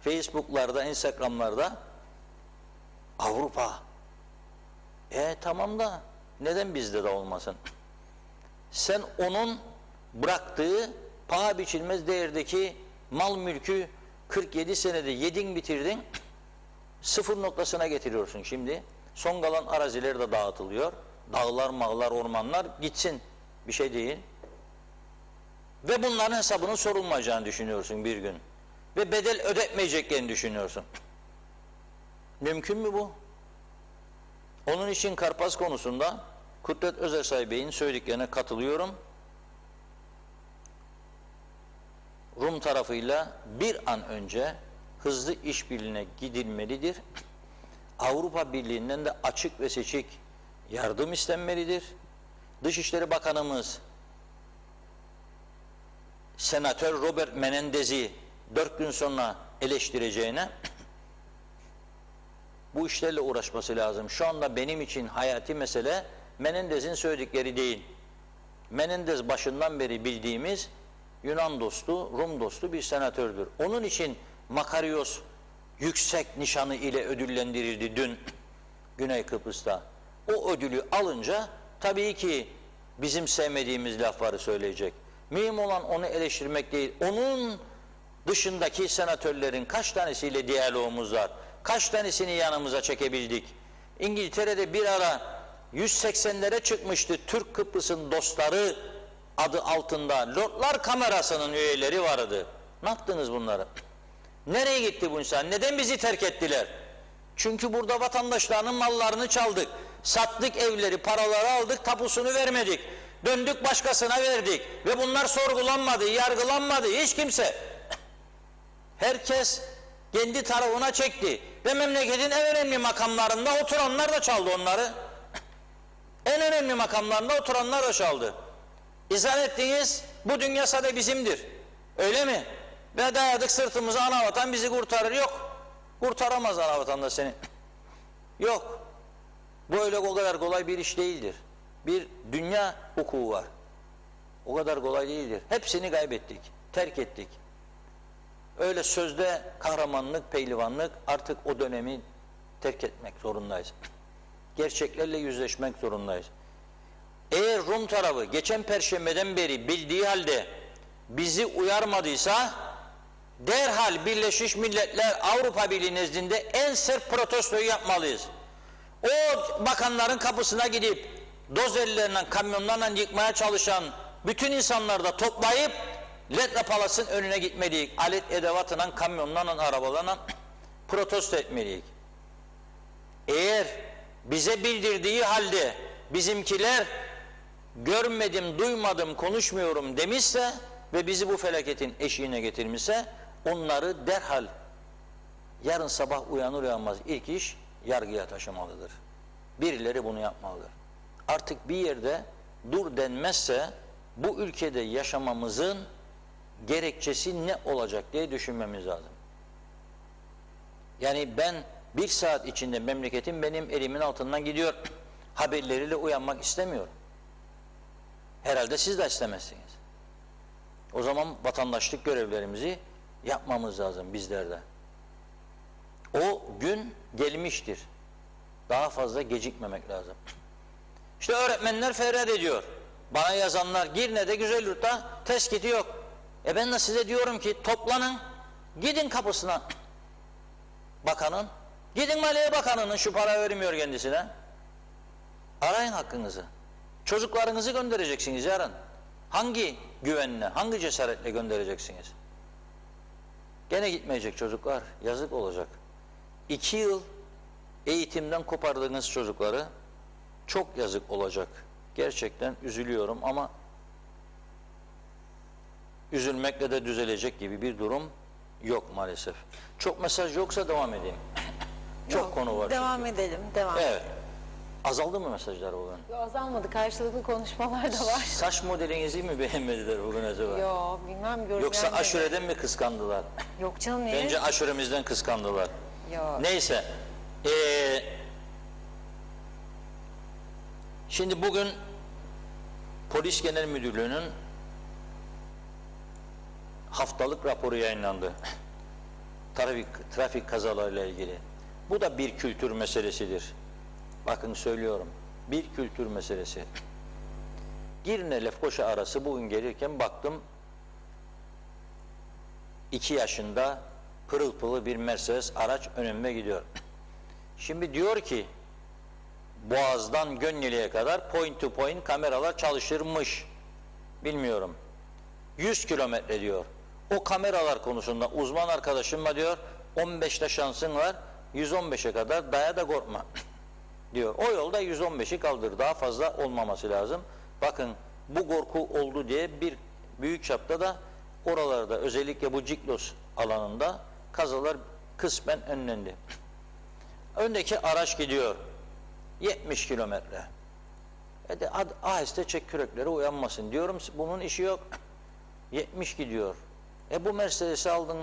Facebook'larda, Instagram'larda. Avrupa. Tamam da neden bizde de olmasın? Sen onun bıraktığı paha biçilmez değerdeki mal mülkü 47 senede yedin bitirdin, sıfır noktasına getiriyorsun şimdi. Son kalan araziler de dağıtılıyor. Dağlar, mağlar, ormanlar gitsin, bir şey değil. Ve bunların hesabının sorulmayacağını düşünüyorsun bir gün. Ve bedel ödetmeyeceklerini düşünüyorsun. Mümkün mü bu? Onun için Karpaz konusunda Kudret Özersay Bey'in söylediklerine katılıyorum. Rum tarafıyla bir an önce hızlı işbirliğine gidilmelidir. Avrupa Birliği'nden de açık ve seçik yardım istenmelidir. Dışişleri Bakanımız Senatör Robert Menendez'i 4 gün sonra eleştireceğine bu işlerle uğraşması lazım. Şu anda benim için hayati mesele Menendez'in söyledikleri değil. Menendez başından beri bildiğimiz Yunan dostu, Rum dostu bir senatördür. Onun için Makarios yüksek nişanı ile ödüllendirildi dün Güney Kıbrıs'ta. O ödülü alınca tabii ki bizim sevmediğimiz lafları söyleyecek. Mühim olan onu eleştirmek değil. Onun dışındaki senatörlerin kaç tanesiyle diyalogumuz var? Kaç tanesini yanımıza çekebildik? İngiltere'de bir ara 180'lere çıkmıştı Türk Kıbrıs'ın dostları adı altında Lordlar Kamerası'nın üyeleri vardı. Ne yaptınız bunları? Nereye gitti bu insan? Neden bizi terk ettiler? Çünkü burada vatandaşlarının mallarını çaldık. Sattık evleri, paraları aldık, tapusunu vermedik. Döndük başkasına verdik. Ve bunlar sorgulanmadı, yargılanmadı. Hiç kimse. Herkes kendi tarafına çekti. Ve memleketin en önemli makamlarında oturanlar da çaldı onları. En önemli makamlarında oturanlar da çaldı. İzah ettiğiniz bu dünya sadece bizimdir. Öyle mi? Ve dayadık sırtımıza, anavatan bizi kurtarır. Yok. Kurtaramaz anavatan da seni. Yok. Bu öyle o kadar kolay bir iş değildir. Bir dünya hukuku var. O kadar kolay değildir. Hepsini kaybettik. Terk ettik. Öyle sözde kahramanlık, pehlivanlık, artık o dönemi terk etmek zorundayız. gerçeklerle yüzleşmek zorundayız. Eğer Rum tarafı geçen Perşembe'den beri bildiği halde bizi uyarmadıysa derhal Birleşmiş Milletler Avrupa Birliği nezdinde en sert protestoyu yapmalıyız. O bakanların kapısına gidip dozerlerle, kamyonlarla yıkmaya çalışan bütün insanları da toplayıp Ledra Palas'ın önüne gitmeliyiz. Alet edevatla, kamyonlarla, arabalarla protesto etmeliyiz. Eğer bize bildirdiği halde bizimkiler görmedim, duymadım, konuşmuyorum demişse ve bizi bu felaketin eşiğine getirmişse onları derhal yarın sabah uyanır uyanmaz ilk iş yargıya taşımalıdır. Birileri bunu yapmalıdır. Artık bir yerde dur denmezse bu ülkede yaşamamızın gerekçesi ne olacak diye düşünmemiz lazım. Yani ben bir saat içinde memleketim benim elimin altından gidiyor. Haberleriyle uyanmak istemiyorum. Herhalde siz de istemezsiniz. O zaman vatandaşlık görevlerimizi yapmamız lazım bizler de. O gün gelmiştir. Daha fazla gecikmemek lazım. İşte öğretmenler feryat ediyor. Bana yazanlar Girne'de Güzelyurt'ta teskiti yok. Ben de size diyorum ki toplanın, gidin kapısına bakanın, gidin Maliye Bakanı'nın şu para vermiyor kendisine. Arayın hakkınızı. Çocuklarınızı göndereceksiniz yarın. Hangi güvenle, hangi cesaretle göndereceksiniz? Gene gitmeyecek çocuklar, yazık olacak. 2 yıl eğitimden kopardığınız çocukları çok yazık olacak. Gerçekten üzülüyorum ama üzülmekle de düzelecek gibi bir durum yok maalesef. Çok mesaj yoksa devam edeyim. Çok Yok, konu var. devam çünkü. edelim, devam. Evet. Azaldı mı mesajlar bugün? Yo, azalmadı, karşılıklı konuşmalar da var. Saç modelinizi mi beğenmediler bugün acaba? Yo, bilmem, göreceğim. Yoksa aşureden mi kıskandılar? Yok canım, niye? Bence aşuremizden kıskandılar. Yo. Neyse. Şimdi bugün Polis Genel Müdürlüğü'nün haftalık raporu yayınlandı. Trafik kazalarıyla ilgili. Bu da bir kültür meselesidir. Bakın söylüyorum. Bir kültür meselesi. Girne Lefkoşa arası bugün gelirken baktım 2 yaşında pırıl pırıl bir Mercedes araç önüme gidiyor. Şimdi diyor ki Boğaz'dan Gönyeli'ye kadar point to point kameralar çalışırmış. Bilmiyorum. 100 kilometre diyor. O kameralar konusunda uzman arkadaşımla diyor 15'te şansın var 115'e kadar daya da korkma diyor. O yolda 115'i kaldır. Daha fazla olmaması lazım. Bakın bu korku oldu diye bir büyük çapta da oralarda özellikle bu Ciklos alanında kazalar kısmen önlendi. Öndeki araç gidiyor. 70 kilometre. Aheste çek kürekleri uyanmasın. Diyorum bunun işi yok. 70 gidiyor. Bu Mercedes'i aldın.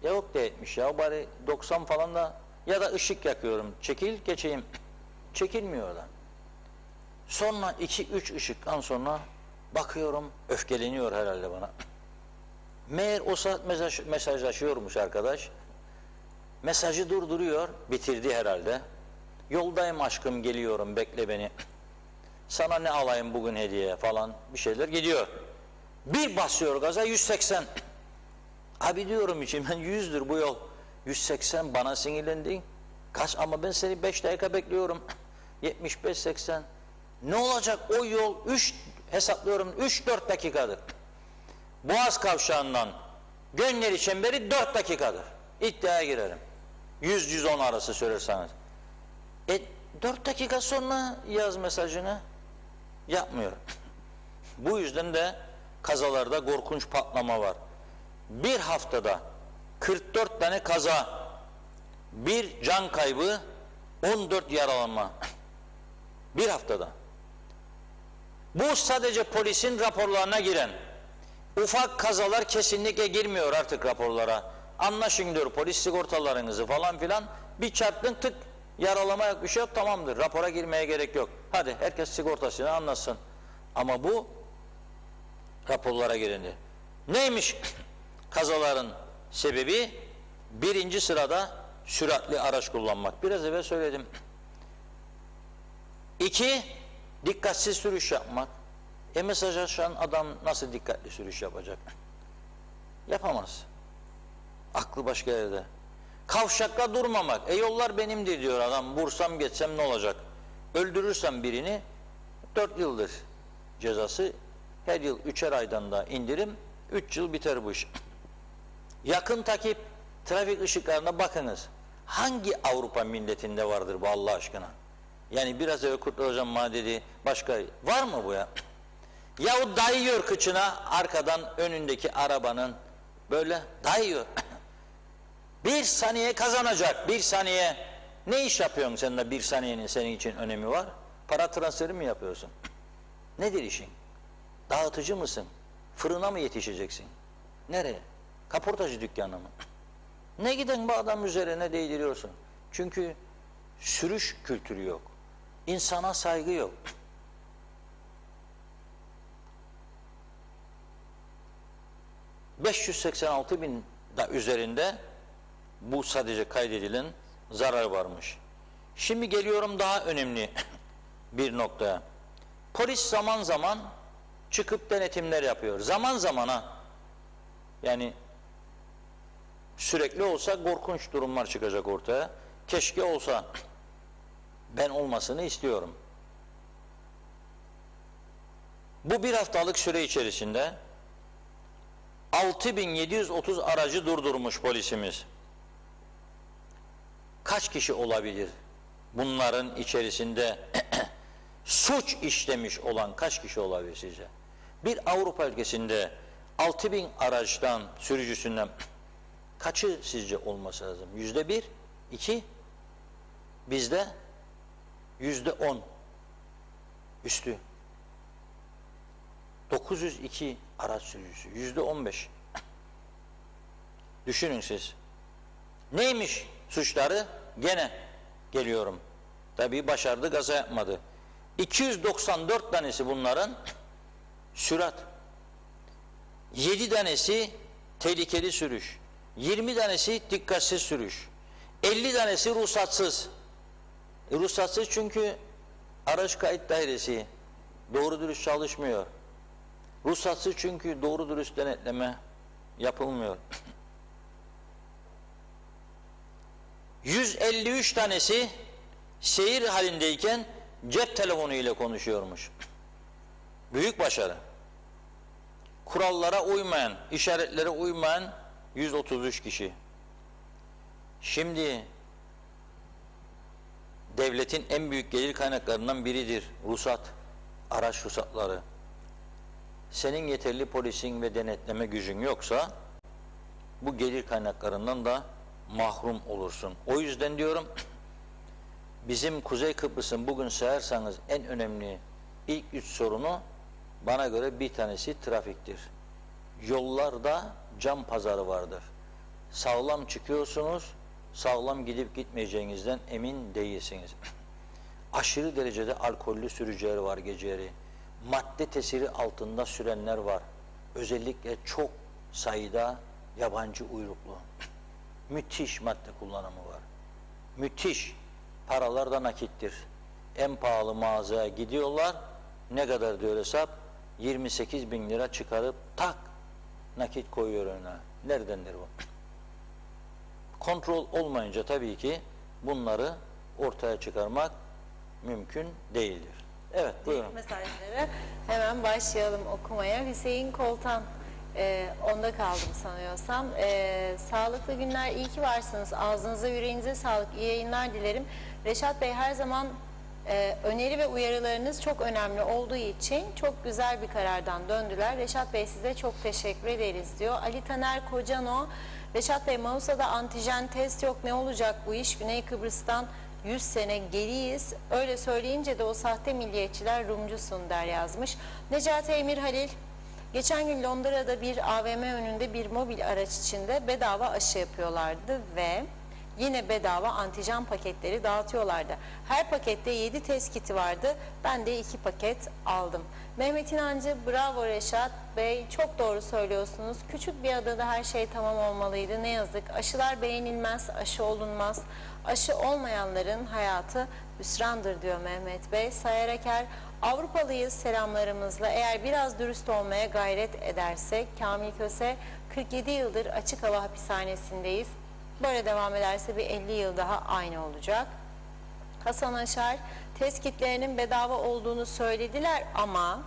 Ya yok da 70 ya. Bari 90 falan da ya da ışık yakıyorum. Çekil geçeyim. Çekilmiyor da. Sonra 2-3 ışıktan sonra bakıyorum öfkeleniyor herhalde bana. Meğer o saat mesajlaşıyormuş arkadaş. Mesajı durduruyor. Bitirdi herhalde. Yoldayım aşkım geliyorum bekle beni. Sana ne alayım bugün hediye falan bir şeyler gidiyor. Bir basıyor gaza 180. Abi diyorum içimden 100'dür bu yol. 180 bana sinirlendin. Kaç ama ben seni 5 dakika bekliyorum. 75-80. Ne olacak o yol hesaplıyorum 3-4 dakikadır. Boğaz kavşağından Gönyeli çemberi 4 dakikadır. İddiaya girerim. 100-110 arası söylerseniz. 4 dakika sonra yaz mesajını yapmıyor. Bu yüzden de kazalarda korkunç patlama var. Bir haftada 44 tane kaza, bir can kaybı, 14 yaralanma. Bir haftada. Bu sadece polisin raporlarına giren. Ufak kazalar kesinlikle girmiyor artık raporlara. Anlaşın diyor polis sigortalarınızı falan filan. Bir çarptın tık yaralama yok bir şey yok tamamdır. Rapora girmeye gerek yok. Hadi herkes sigortasını anlatsın. Ama bu raporlara girildi. Neymiş kazaların sebebi? Birinci sırada süratli araç kullanmak. Biraz evvel söyledim. 2, dikkatsiz sürüş yapmak. Mesajlaşan adam nasıl dikkatli sürüş yapacak? Yapamaz. Aklı başka yerde. Kavşakta durmamak. Yollar benimdir diyor adam. Vursam geçsem ne olacak? Öldürürsem birini 4 yıldır cezası. Her yıl 3'er aydan da indirim. 3 yıl biter bu iş. Yakın takip, trafik ışıklarına bakınız. Hangi Avrupa milletinde vardır bu Allah aşkına? Yani biraz evvel Kurtlar Hocam dedi, başka var mı bu ya? Yahu dayıyor kıçına arkadan önündeki arabanın, böyle dayıyor. Bir saniye kazanacak, bir saniye. Ne iş yapıyorsun sen de bir saniyenin senin için önemi var? Para transferi mi yapıyorsun? Nedir işin? Dağıtıcı mısın? Fırına mı yetişeceksin? Nereye? Kaportacı dükkanına mı? Ne giden bu adam üzerine değdiriyorsun? Çünkü sürüş kültürü yok. İnsana saygı yok. ...586.000 da üzerinde... ...bu sadece kaydedilen zarar varmış. Şimdi geliyorum daha önemli bir noktaya. Polis zaman zaman... ...çıkıp denetimler yapıyor. Zaman zaman ha. Yani... ...sürekli olsa korkunç durumlar çıkacak ortaya. Keşke olsa... ...ben olmasını istiyorum. Bu bir haftalık süre içerisinde... 6.730 aracı durdurmuş polisimiz. Kaç kişi olabilir? Bunların içerisinde suç işlemiş olan kaç kişi olabilir sizce? Bir Avrupa ülkesinde 6.000 araçtan, sürücüsünden kaçı sizce olması lazım? %1, 2, bizde %10 üstü. 902 araç sürücüsü, %15. Düşünün siz. Neymiş suçları? Gene geliyorum. Tabii başardı, gaza yapmadı. 294 tanesi bunların sürat. 7 tanesi tehlikeli sürüş. 20 tanesi dikkatsiz sürüş. 50 tanesi ruhsatsız. Ruhsatsız çünkü araç kayıt dairesi doğru dürüst çalışmıyor. Ruhsatsız çünkü doğru dürüst denetleme yapılmıyor. 153 tanesi seyir halindeyken cep telefonu ile konuşuyormuş. Büyük başarı. Kurallara uymayan, işaretlere uymayan 133 kişi. Şimdi devletin en büyük gelir kaynaklarından biridir ruhsat, araç ruhsatları. Senin yeterli polisin ve denetleme gücün yoksa bu gelir kaynaklarından da mahrum olursun. O yüzden diyorum bizim Kuzey Kıbrıs'ın bugün sayarsanız en önemli ilk 3 sorunu bana göre bir tanesi trafiktir. Yollarda can pazarı vardır. Sağlam çıkıyorsunuz, sağlam gidip gitmeyeceğinizden emin değilsiniz. Aşırı derecede alkollü sürücüler var geceleri. Madde tesiri altında sürenler var. Özellikle çok sayıda yabancı uyruklu. Müthiş madde kullanımı var. Müthiş. Paralar da nakittir. En pahalı mağazaya gidiyorlar. Ne kadar diyor hesap? 28.000 lira çıkarıp tak nakit koyuyor önüne. Neredendir bu? Kontrol olmayınca tabii ki bunları ortaya çıkarmak mümkün değildir. Evet, buyurun. Mesajları hemen başlayalım okumaya. Hüseyin Koltan, onda kaldım sanıyorsam. Sağlıklı günler, iyi ki varsınız. Ağzınıza, yüreğinize sağlık. İyi yayınlar dilerim. Reşat Bey, her zaman öneri ve uyarılarınız çok önemli olduğu için çok güzel bir karardan döndüler. Reşat Bey, size çok teşekkür ederiz diyor. Ali Taner Kocano, Reşat Bey, Mausa'da antijen test yok, ne olacak bu iş? Güney Kıbrıs'tan 100 sene geriyiz. Öyle söyleyince de o sahte milliyetçiler Rumcusun der yazmış. Necati Emir Halil, geçen gün Londra'da bir AVM önünde bir mobil araç içinde bedava aşı yapıyorlardı ve yine bedava antijen paketleri dağıtıyorlardı. Her pakette 7 test kiti vardı. Ben de 2 paket aldım. Mehmet İnancı, bravo Reşat Bey, çok doğru söylüyorsunuz. Küçük bir adada her şey tamam olmalıydı. Ne yazık aşılar beğenilmez, aşı olunmaz. Aşı olmayanların hayatı hüsrandır diyor Mehmet Bey. Sayar Eker, Avrupalıyız selamlarımızla. Eğer biraz dürüst olmaya gayret edersek. Kamil Köse, 47 yıldır açık hava hapishanesindeyiz. Böyle devam ederse bir 50 yıl daha aynı olacak. Hasan Aşar, test kitlerinin bedava olduğunu söylediler ama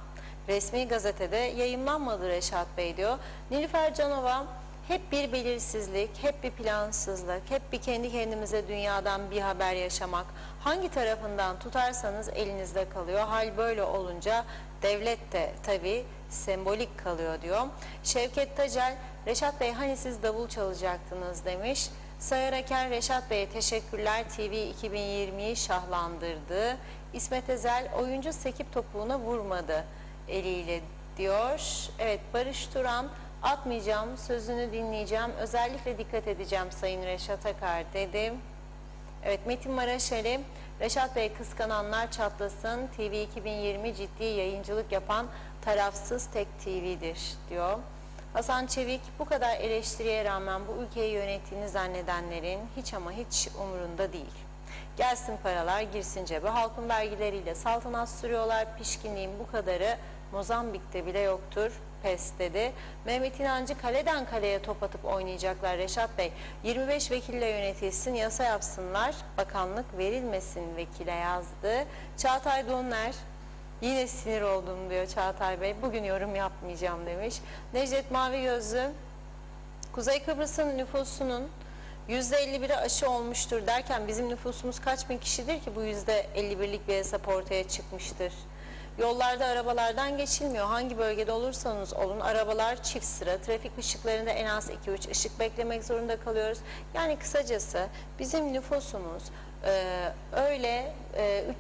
resmi gazetede yayınlanmadı Reşat Bey diyor. Nilüfer Canova, hep bir belirsizlik, hep bir plansızlık, hep bir kendi kendimize dünyadan bir haber yaşamak. Hangi tarafından tutarsanız elinizde kalıyor. Hal böyle olunca devlet de tabii sembolik kalıyor diyor. Şevket Tacel, Reşat Bey hani siz davul çalacaktınız demiş. Sayar Aker, Reşat Bey'e teşekkürler, TV 2020'yi şahlandırdı. İsmet Ezel, oyuncu sekip topuğuna vurmadı eliyle diyor. Evet, Barış Turan, atmayacağım, sözünü dinleyeceğim, özellikle dikkat edeceğim Sayın Reşat Akar dedim. Evet, Metin Maraşeli, Reşat Bey kıskananlar çatlasın, TV 2020 ciddi yayıncılık yapan tarafsız tek TV'dir diyor. Hasan Çevik, bu kadar eleştiriye rağmen bu ülkeyi yönettiğini zannedenlerin hiç ama hiç umurunda değil. Gelsin paralar, girsin cebe. Halkın vergileriyle saltanat sürüyorlar. Pişkinliğin bu kadarı Mozambik'te bile yoktur. Pes dedi. Mehmet İnancı, kaleden kaleye top atıp oynayacaklar Reşat Bey. 25 vekille yönetilsin, yasa yapsınlar. Bakanlık verilmesin vekile yazdı. Çağatay Donner, yine sinir oldum diyor Çağatay Bey. Bugün yorum yapmayacağım demiş. Necdet Mavi Gözlü, Kuzey Kıbrıs'ın nüfusunun %51'i aşı olmuştur derken bizim nüfusumuz kaç bin kişidir ki bu %51'lik bir hesap ortaya çıkmıştır. Yollarda arabalardan geçilmiyor. Hangi bölgede olursanız olun arabalar çift sıra. Trafik ışıklarında en az 2-3 ışık beklemek zorunda kalıyoruz. Yani kısacası bizim nüfusumuz öyle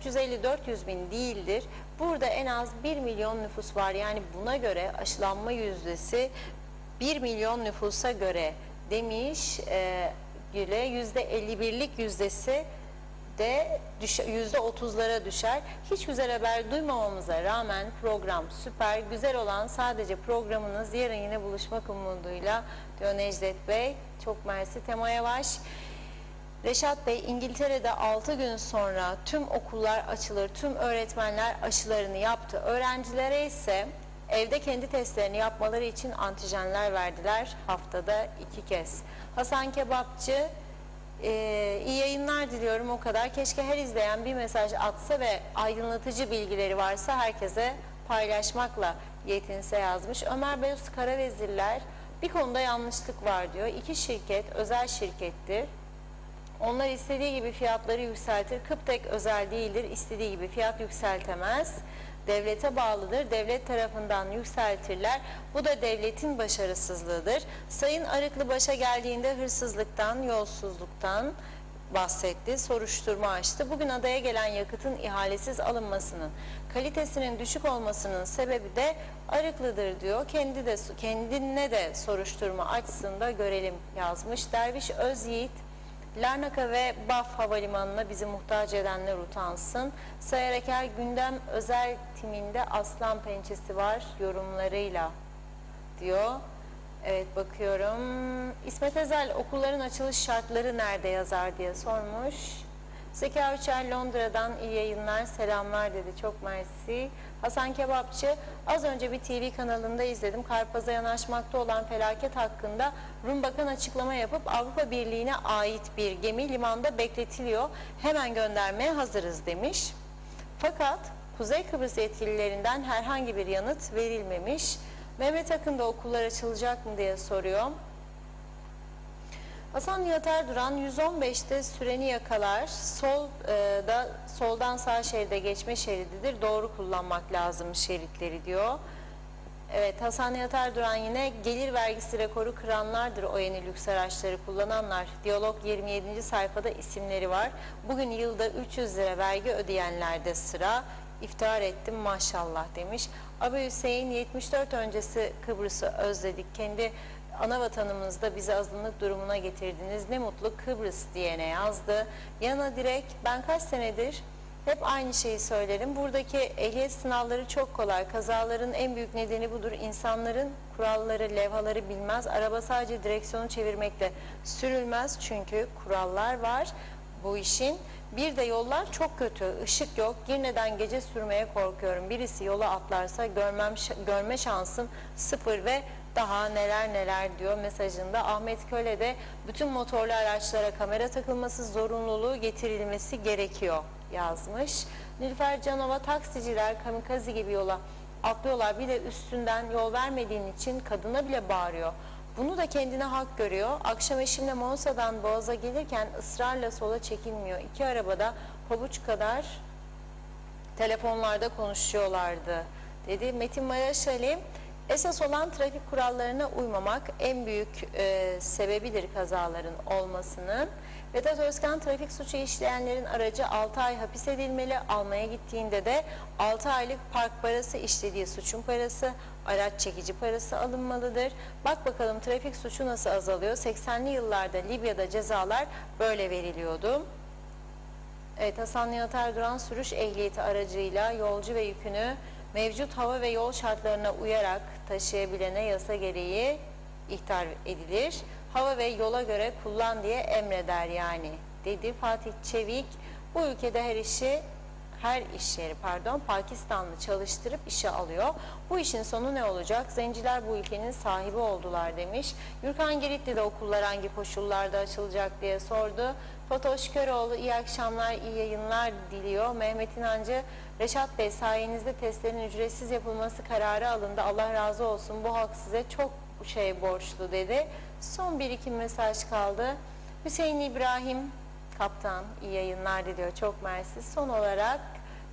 350-400 bin değildir. Burada en az 1 milyon nüfus var. Yani buna göre aşılanma yüzdesi 1 milyon nüfusa göre demiş Güle. %51'lik yüzdesi de %30'lara düşer. Hiç güzel haber duymamamıza rağmen program süper. Güzel olan sadece programınız. Yarın yine buluşmak umuduyla diyor Necdet Bey. Çok mersi. Tema Yavaş. Reşat Bey, İngiltere'de 6 gün sonra tüm okullar açılır. Tüm öğretmenler aşılarını yaptı. Öğrencilere ise evde kendi testlerini yapmaları için antijenler verdiler. Haftada 2 kez. Hasan Kebapçı, iyi yayınlar diliyorum, o kadar. Keşke her izleyen bir mesaj atsa ve aydınlatıcı bilgileri varsa herkese paylaşmakla yetinse yazmış. Ömer Beyuz Karavezirler, bir konuda yanlışlık var diyor. 2 şirket özel şirkettir. Onlar istediği gibi fiyatları yükseltir. Kıptek özel değildir. İstediği gibi fiyat yükseltemez. Devlete bağlıdır. Devlet tarafından yükseltirler. Bu da devletin başarısızlığıdır. Sayın Arıklı başa geldiğinde hırsızlıktan, yolsuzluktan bahsetti. Soruşturma açtı. Bugün adaya gelen yakıtın ihalesiz alınmasının, kalitesinin düşük olmasının sebebi de Arıklı'dır diyor. Kendine de soruşturma açsın da görelim yazmış. Derviş Özyiğit, Larnaka ve Baf Havalimanı'na bizi muhtaç edenler utansın. Sayar Eker, gündem özel timinde aslan pençesi var yorumlarıyla diyor. Evet, bakıyorum. İsmet Ezel, okulların açılış şartları nerede yazar diye sormuş. Zeka Üçer Londra'dan iyi yayınlar, selamlar dedi. Çok mersi. Hasan Kebapçı, az önce bir TV kanalında izledim. Karpaz'a yanaşmakta olan felaket hakkında Rum Bakan açıklama yapıp Avrupa Birliği'ne ait bir gemi limanda bekletiliyor. Hemen göndermeye hazırız demiş. Fakat Kuzey Kıbrıs yetkililerinden herhangi bir yanıt verilmemiş. Mehmet Akın da okullar açılacak mı diye soruyor. Hasan Nihat Erduran, 115'te süreni yakalar, soldan sağ şeride geçme şerididir, doğru kullanmak lazım şeritleri diyor. Evet, Hasan Nihat Erduran yine gelir vergisi rekoru kıranlardır o yeni lüks araçları kullananlar. Diyalog 27. sayfada isimleri var. Bugün yılda 300 lira vergi ödeyenlerde sıra. İftihar ettim maşallah demiş. Abi Hüseyin, 74 öncesi Kıbrıs'ı özledik. Kendi ana vatanımızda bizi azınlık durumuna getirdiniz. Ne mutlu Kıbrıs diyene yazdı. Yana direkt ben kaç senedir hep aynı şeyi söylerim. Buradaki ehliyet sınavları çok kolay. Kazaların en büyük nedeni budur. İnsanların kuralları, levhaları bilmez. Araba sadece direksiyonu çevirmekle sürülmez. Çünkü kurallar var bu işin. Bir de yollar çok kötü. Işık yok. Girne'den gece sürmeye korkuyorum. Birisi yola atlarsa görme şansım sıfır ve daha neler neler diyor mesajında. Ahmet Köle de bütün motorlu araçlara kamera takılması zorunluluğu getirilmesi gerekiyor yazmış. Nilüfer Canova taksiciler kamikaze gibi yola atlıyorlar. Bir de üstünden yol vermediğin için kadına bile bağırıyor. Bunu da kendine hak görüyor. Akşam eşimle Monsa'dan Boğaz'a gelirken ısrarla sola çekilmiyor. İki arabada pabuç kadar telefonlarda konuşuyorlardı dedi. Metin Maraş Ali, esas olan trafik kurallarına uymamak en büyük sebebidir kazaların olmasının. Vedat Özkan, trafik suçu işleyenlerin aracı 6 ay hapis edilmeli. Almaya gittiğinde de 6 aylık park parası, işlediği suçun parası, araç çekici parası alınmalıdır. Bak bakalım trafik suçu nasıl azalıyor? 80'li yıllarda Libya'da cezalar böyle veriliyordu. Evet, Hasan Nihat Erduran, sürüş ehliyeti aracıyla yolcu ve yükünü mevcut hava ve yol şartlarına uyarak taşıyabilene yasa gereği ihtar edilir. Hava ve yola göre kullan diye emreder yani dedi. Fatih Çevik, bu ülkede her iş yeri Pakistanlı çalıştırıp işe alıyor. Bu işin sonu ne olacak? Zenciler bu ülkenin sahibi oldular demiş. Gürkan Giritli de okullar hangi koşullarda açılacak diye sordu. Fatoş Köroğlu, iyi akşamlar, iyi yayınlar diliyor. Mehmet İnancı, Reşat Bey sayenizde testlerin ücretsiz yapılması kararı alındı. Allah razı olsun, bu halk size çok borçlu dedi. Son bir iki mesaj kaldı. Hüseyin İbrahim Kaptan, iyi yayınlar diliyor. Çok mersi. Son olarak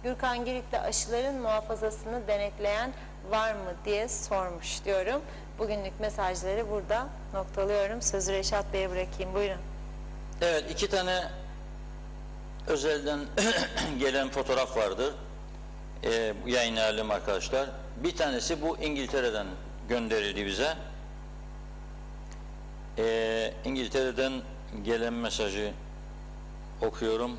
Gürkan Girit'le aşıların muhafazasını denetleyen var mı diye sormuş diyorum. Bugünlük mesajları burada noktalıyorum. Sözü Reşat Bey'e bırakayım. Buyurun. Evet, 2 tane özelden gelen fotoğraf vardı. Yayınlayalım arkadaşlar. Bir tanesi bu İngiltere'den gönderildi bize. İngiltere'den gelen mesajı okuyorum.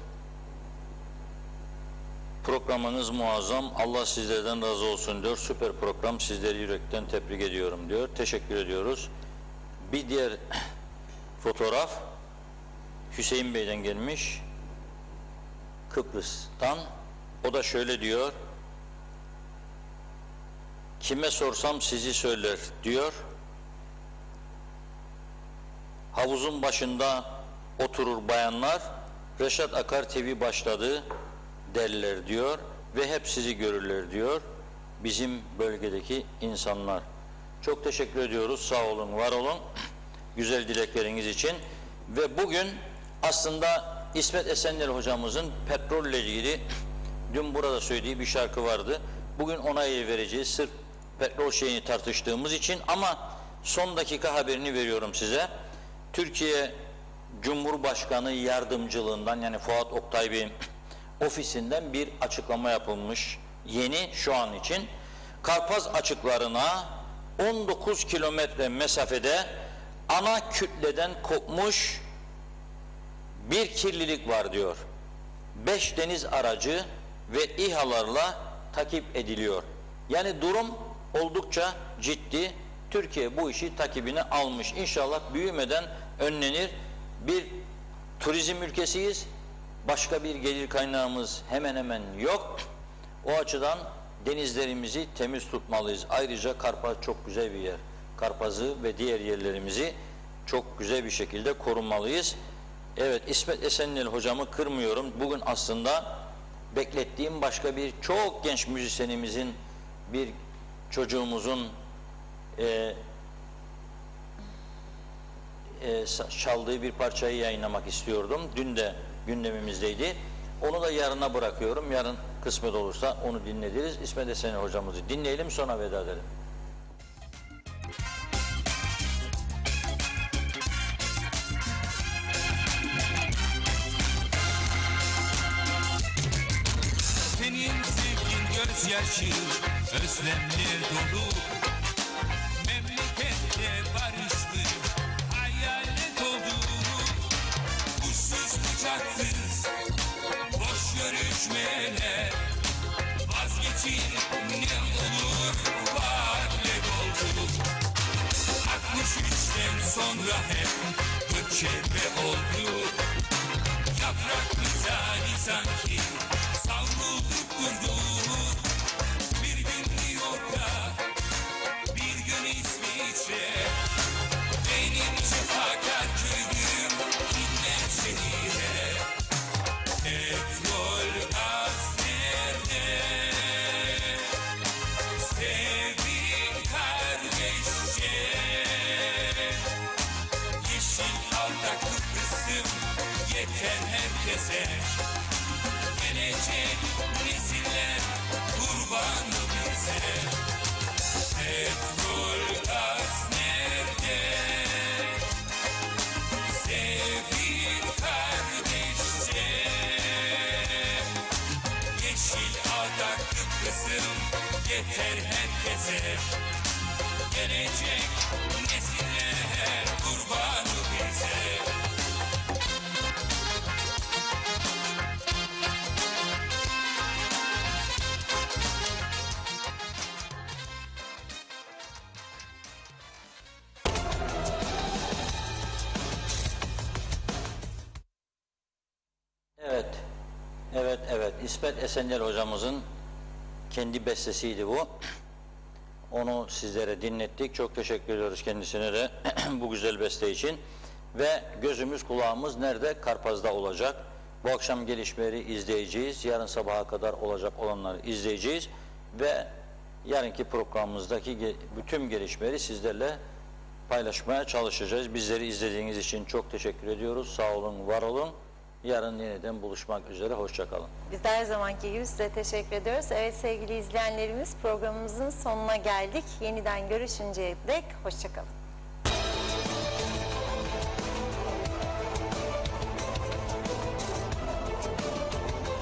Programınız muazzam. Allah sizlerden razı olsun diyor. Süper program. Sizleri yürekten tebrik ediyorum diyor. Teşekkür ediyoruz. Bir diğer fotoğraf Hüseyin Bey'den gelmiş. Kıbrıs'tan. O da şöyle diyor. Kime sorsam sizi söyler diyor. Havuzun başında oturur bayanlar. Reşat Akar TV başladı derler diyor ve hep sizi görürler diyor bizim bölgedeki insanlar. Çok teşekkür ediyoruz. Sağ olun, var olun. Güzel dilekleriniz için. Ve bugün aslında İsmet Esenler hocamızın petrolle ilgili dün burada söylediği bir şarkı vardı. Bugün ona el vereceğiz. Sırf petrol şeyini tartıştığımız için, ama son dakika haberini veriyorum size. Türkiye Cumhurbaşkanı yardımcılığından, yani Fuat Oktay Bey'in ofisinden bir açıklama yapılmış. Yeni, şu an için. Karpaz açıklarına 19 kilometre mesafede ana kütleden kopmuş bir kirlilik var diyor. 5 deniz aracı ve İHA'larla takip ediliyor. Yani durum oldukça ciddi. Türkiye bu işi takibine almış. İnşallah büyümeden önlenir. Bir turizm ülkesiyiz. Başka bir gelir kaynağımız hemen hemen yok. O açıdan denizlerimizi temiz tutmalıyız. Ayrıca Karpaz çok güzel bir yer. Karpaz'ı ve diğer yerlerimizi çok güzel bir şekilde korumalıyız. Evet, İsmet Esenler hocamı kırmıyorum. Bugün aslında beklettiğim başka bir çok genç müzisyenimizin, bir çocuğumuzun çaldığı bir parçayı yayınlamak istiyordum. Dün de gündemimizdeydi. Onu da yarına bırakıyorum. Yarın kısmet olursa onu dinleriz. İsmet Esenler hocamızı dinleyelim, sonra veda edelim. Senin sevgin gözyaşı, özlemle dolu. Memlekette barışlı düşmeler. Vazgeçin ne olur vaadle doldu. 63'ten sonra hep göçebe oldu. Yaprak misali sanki savrulduk durduk. Bir gün New York'a, bir gün İsviçre. Benim şefakar köyüm inler şehire. Petrol gaz nerede? Sevdik kardeşçe. Yeşil alda Kıbrıs'ım yeter herkese. Gelecek nesiller kurbanı bize. Petrol gaz nerede? Sevdik kardeşçe. Yeşil ada Kıbrıs'ım yeter herkese. Gelecek nesiller kurbanı bize. Evet. İsmet Esenler hocamızın kendi bestesiydi bu. Onu sizlere dinlettik. Çok teşekkür ediyoruz kendisine de bu güzel beste için. Ve gözümüz kulağımız nerede? Karpaz'da olacak. Bu akşam gelişmeleri izleyeceğiz. Yarın sabaha kadar olacak olanları izleyeceğiz. Ve yarınki programımızdaki bütün gelişmeleri sizlerle paylaşmaya çalışacağız. Bizleri izlediğiniz için çok teşekkür ediyoruz. Sağ olun, var olun. Yarın yeniden buluşmak üzere. Hoşça kalın. Biz de her zamanki gibi size teşekkür ediyoruz. Evet sevgili izleyenlerimiz, programımızın sonuna geldik. Yeniden görüşünceye dek hoşça kalın.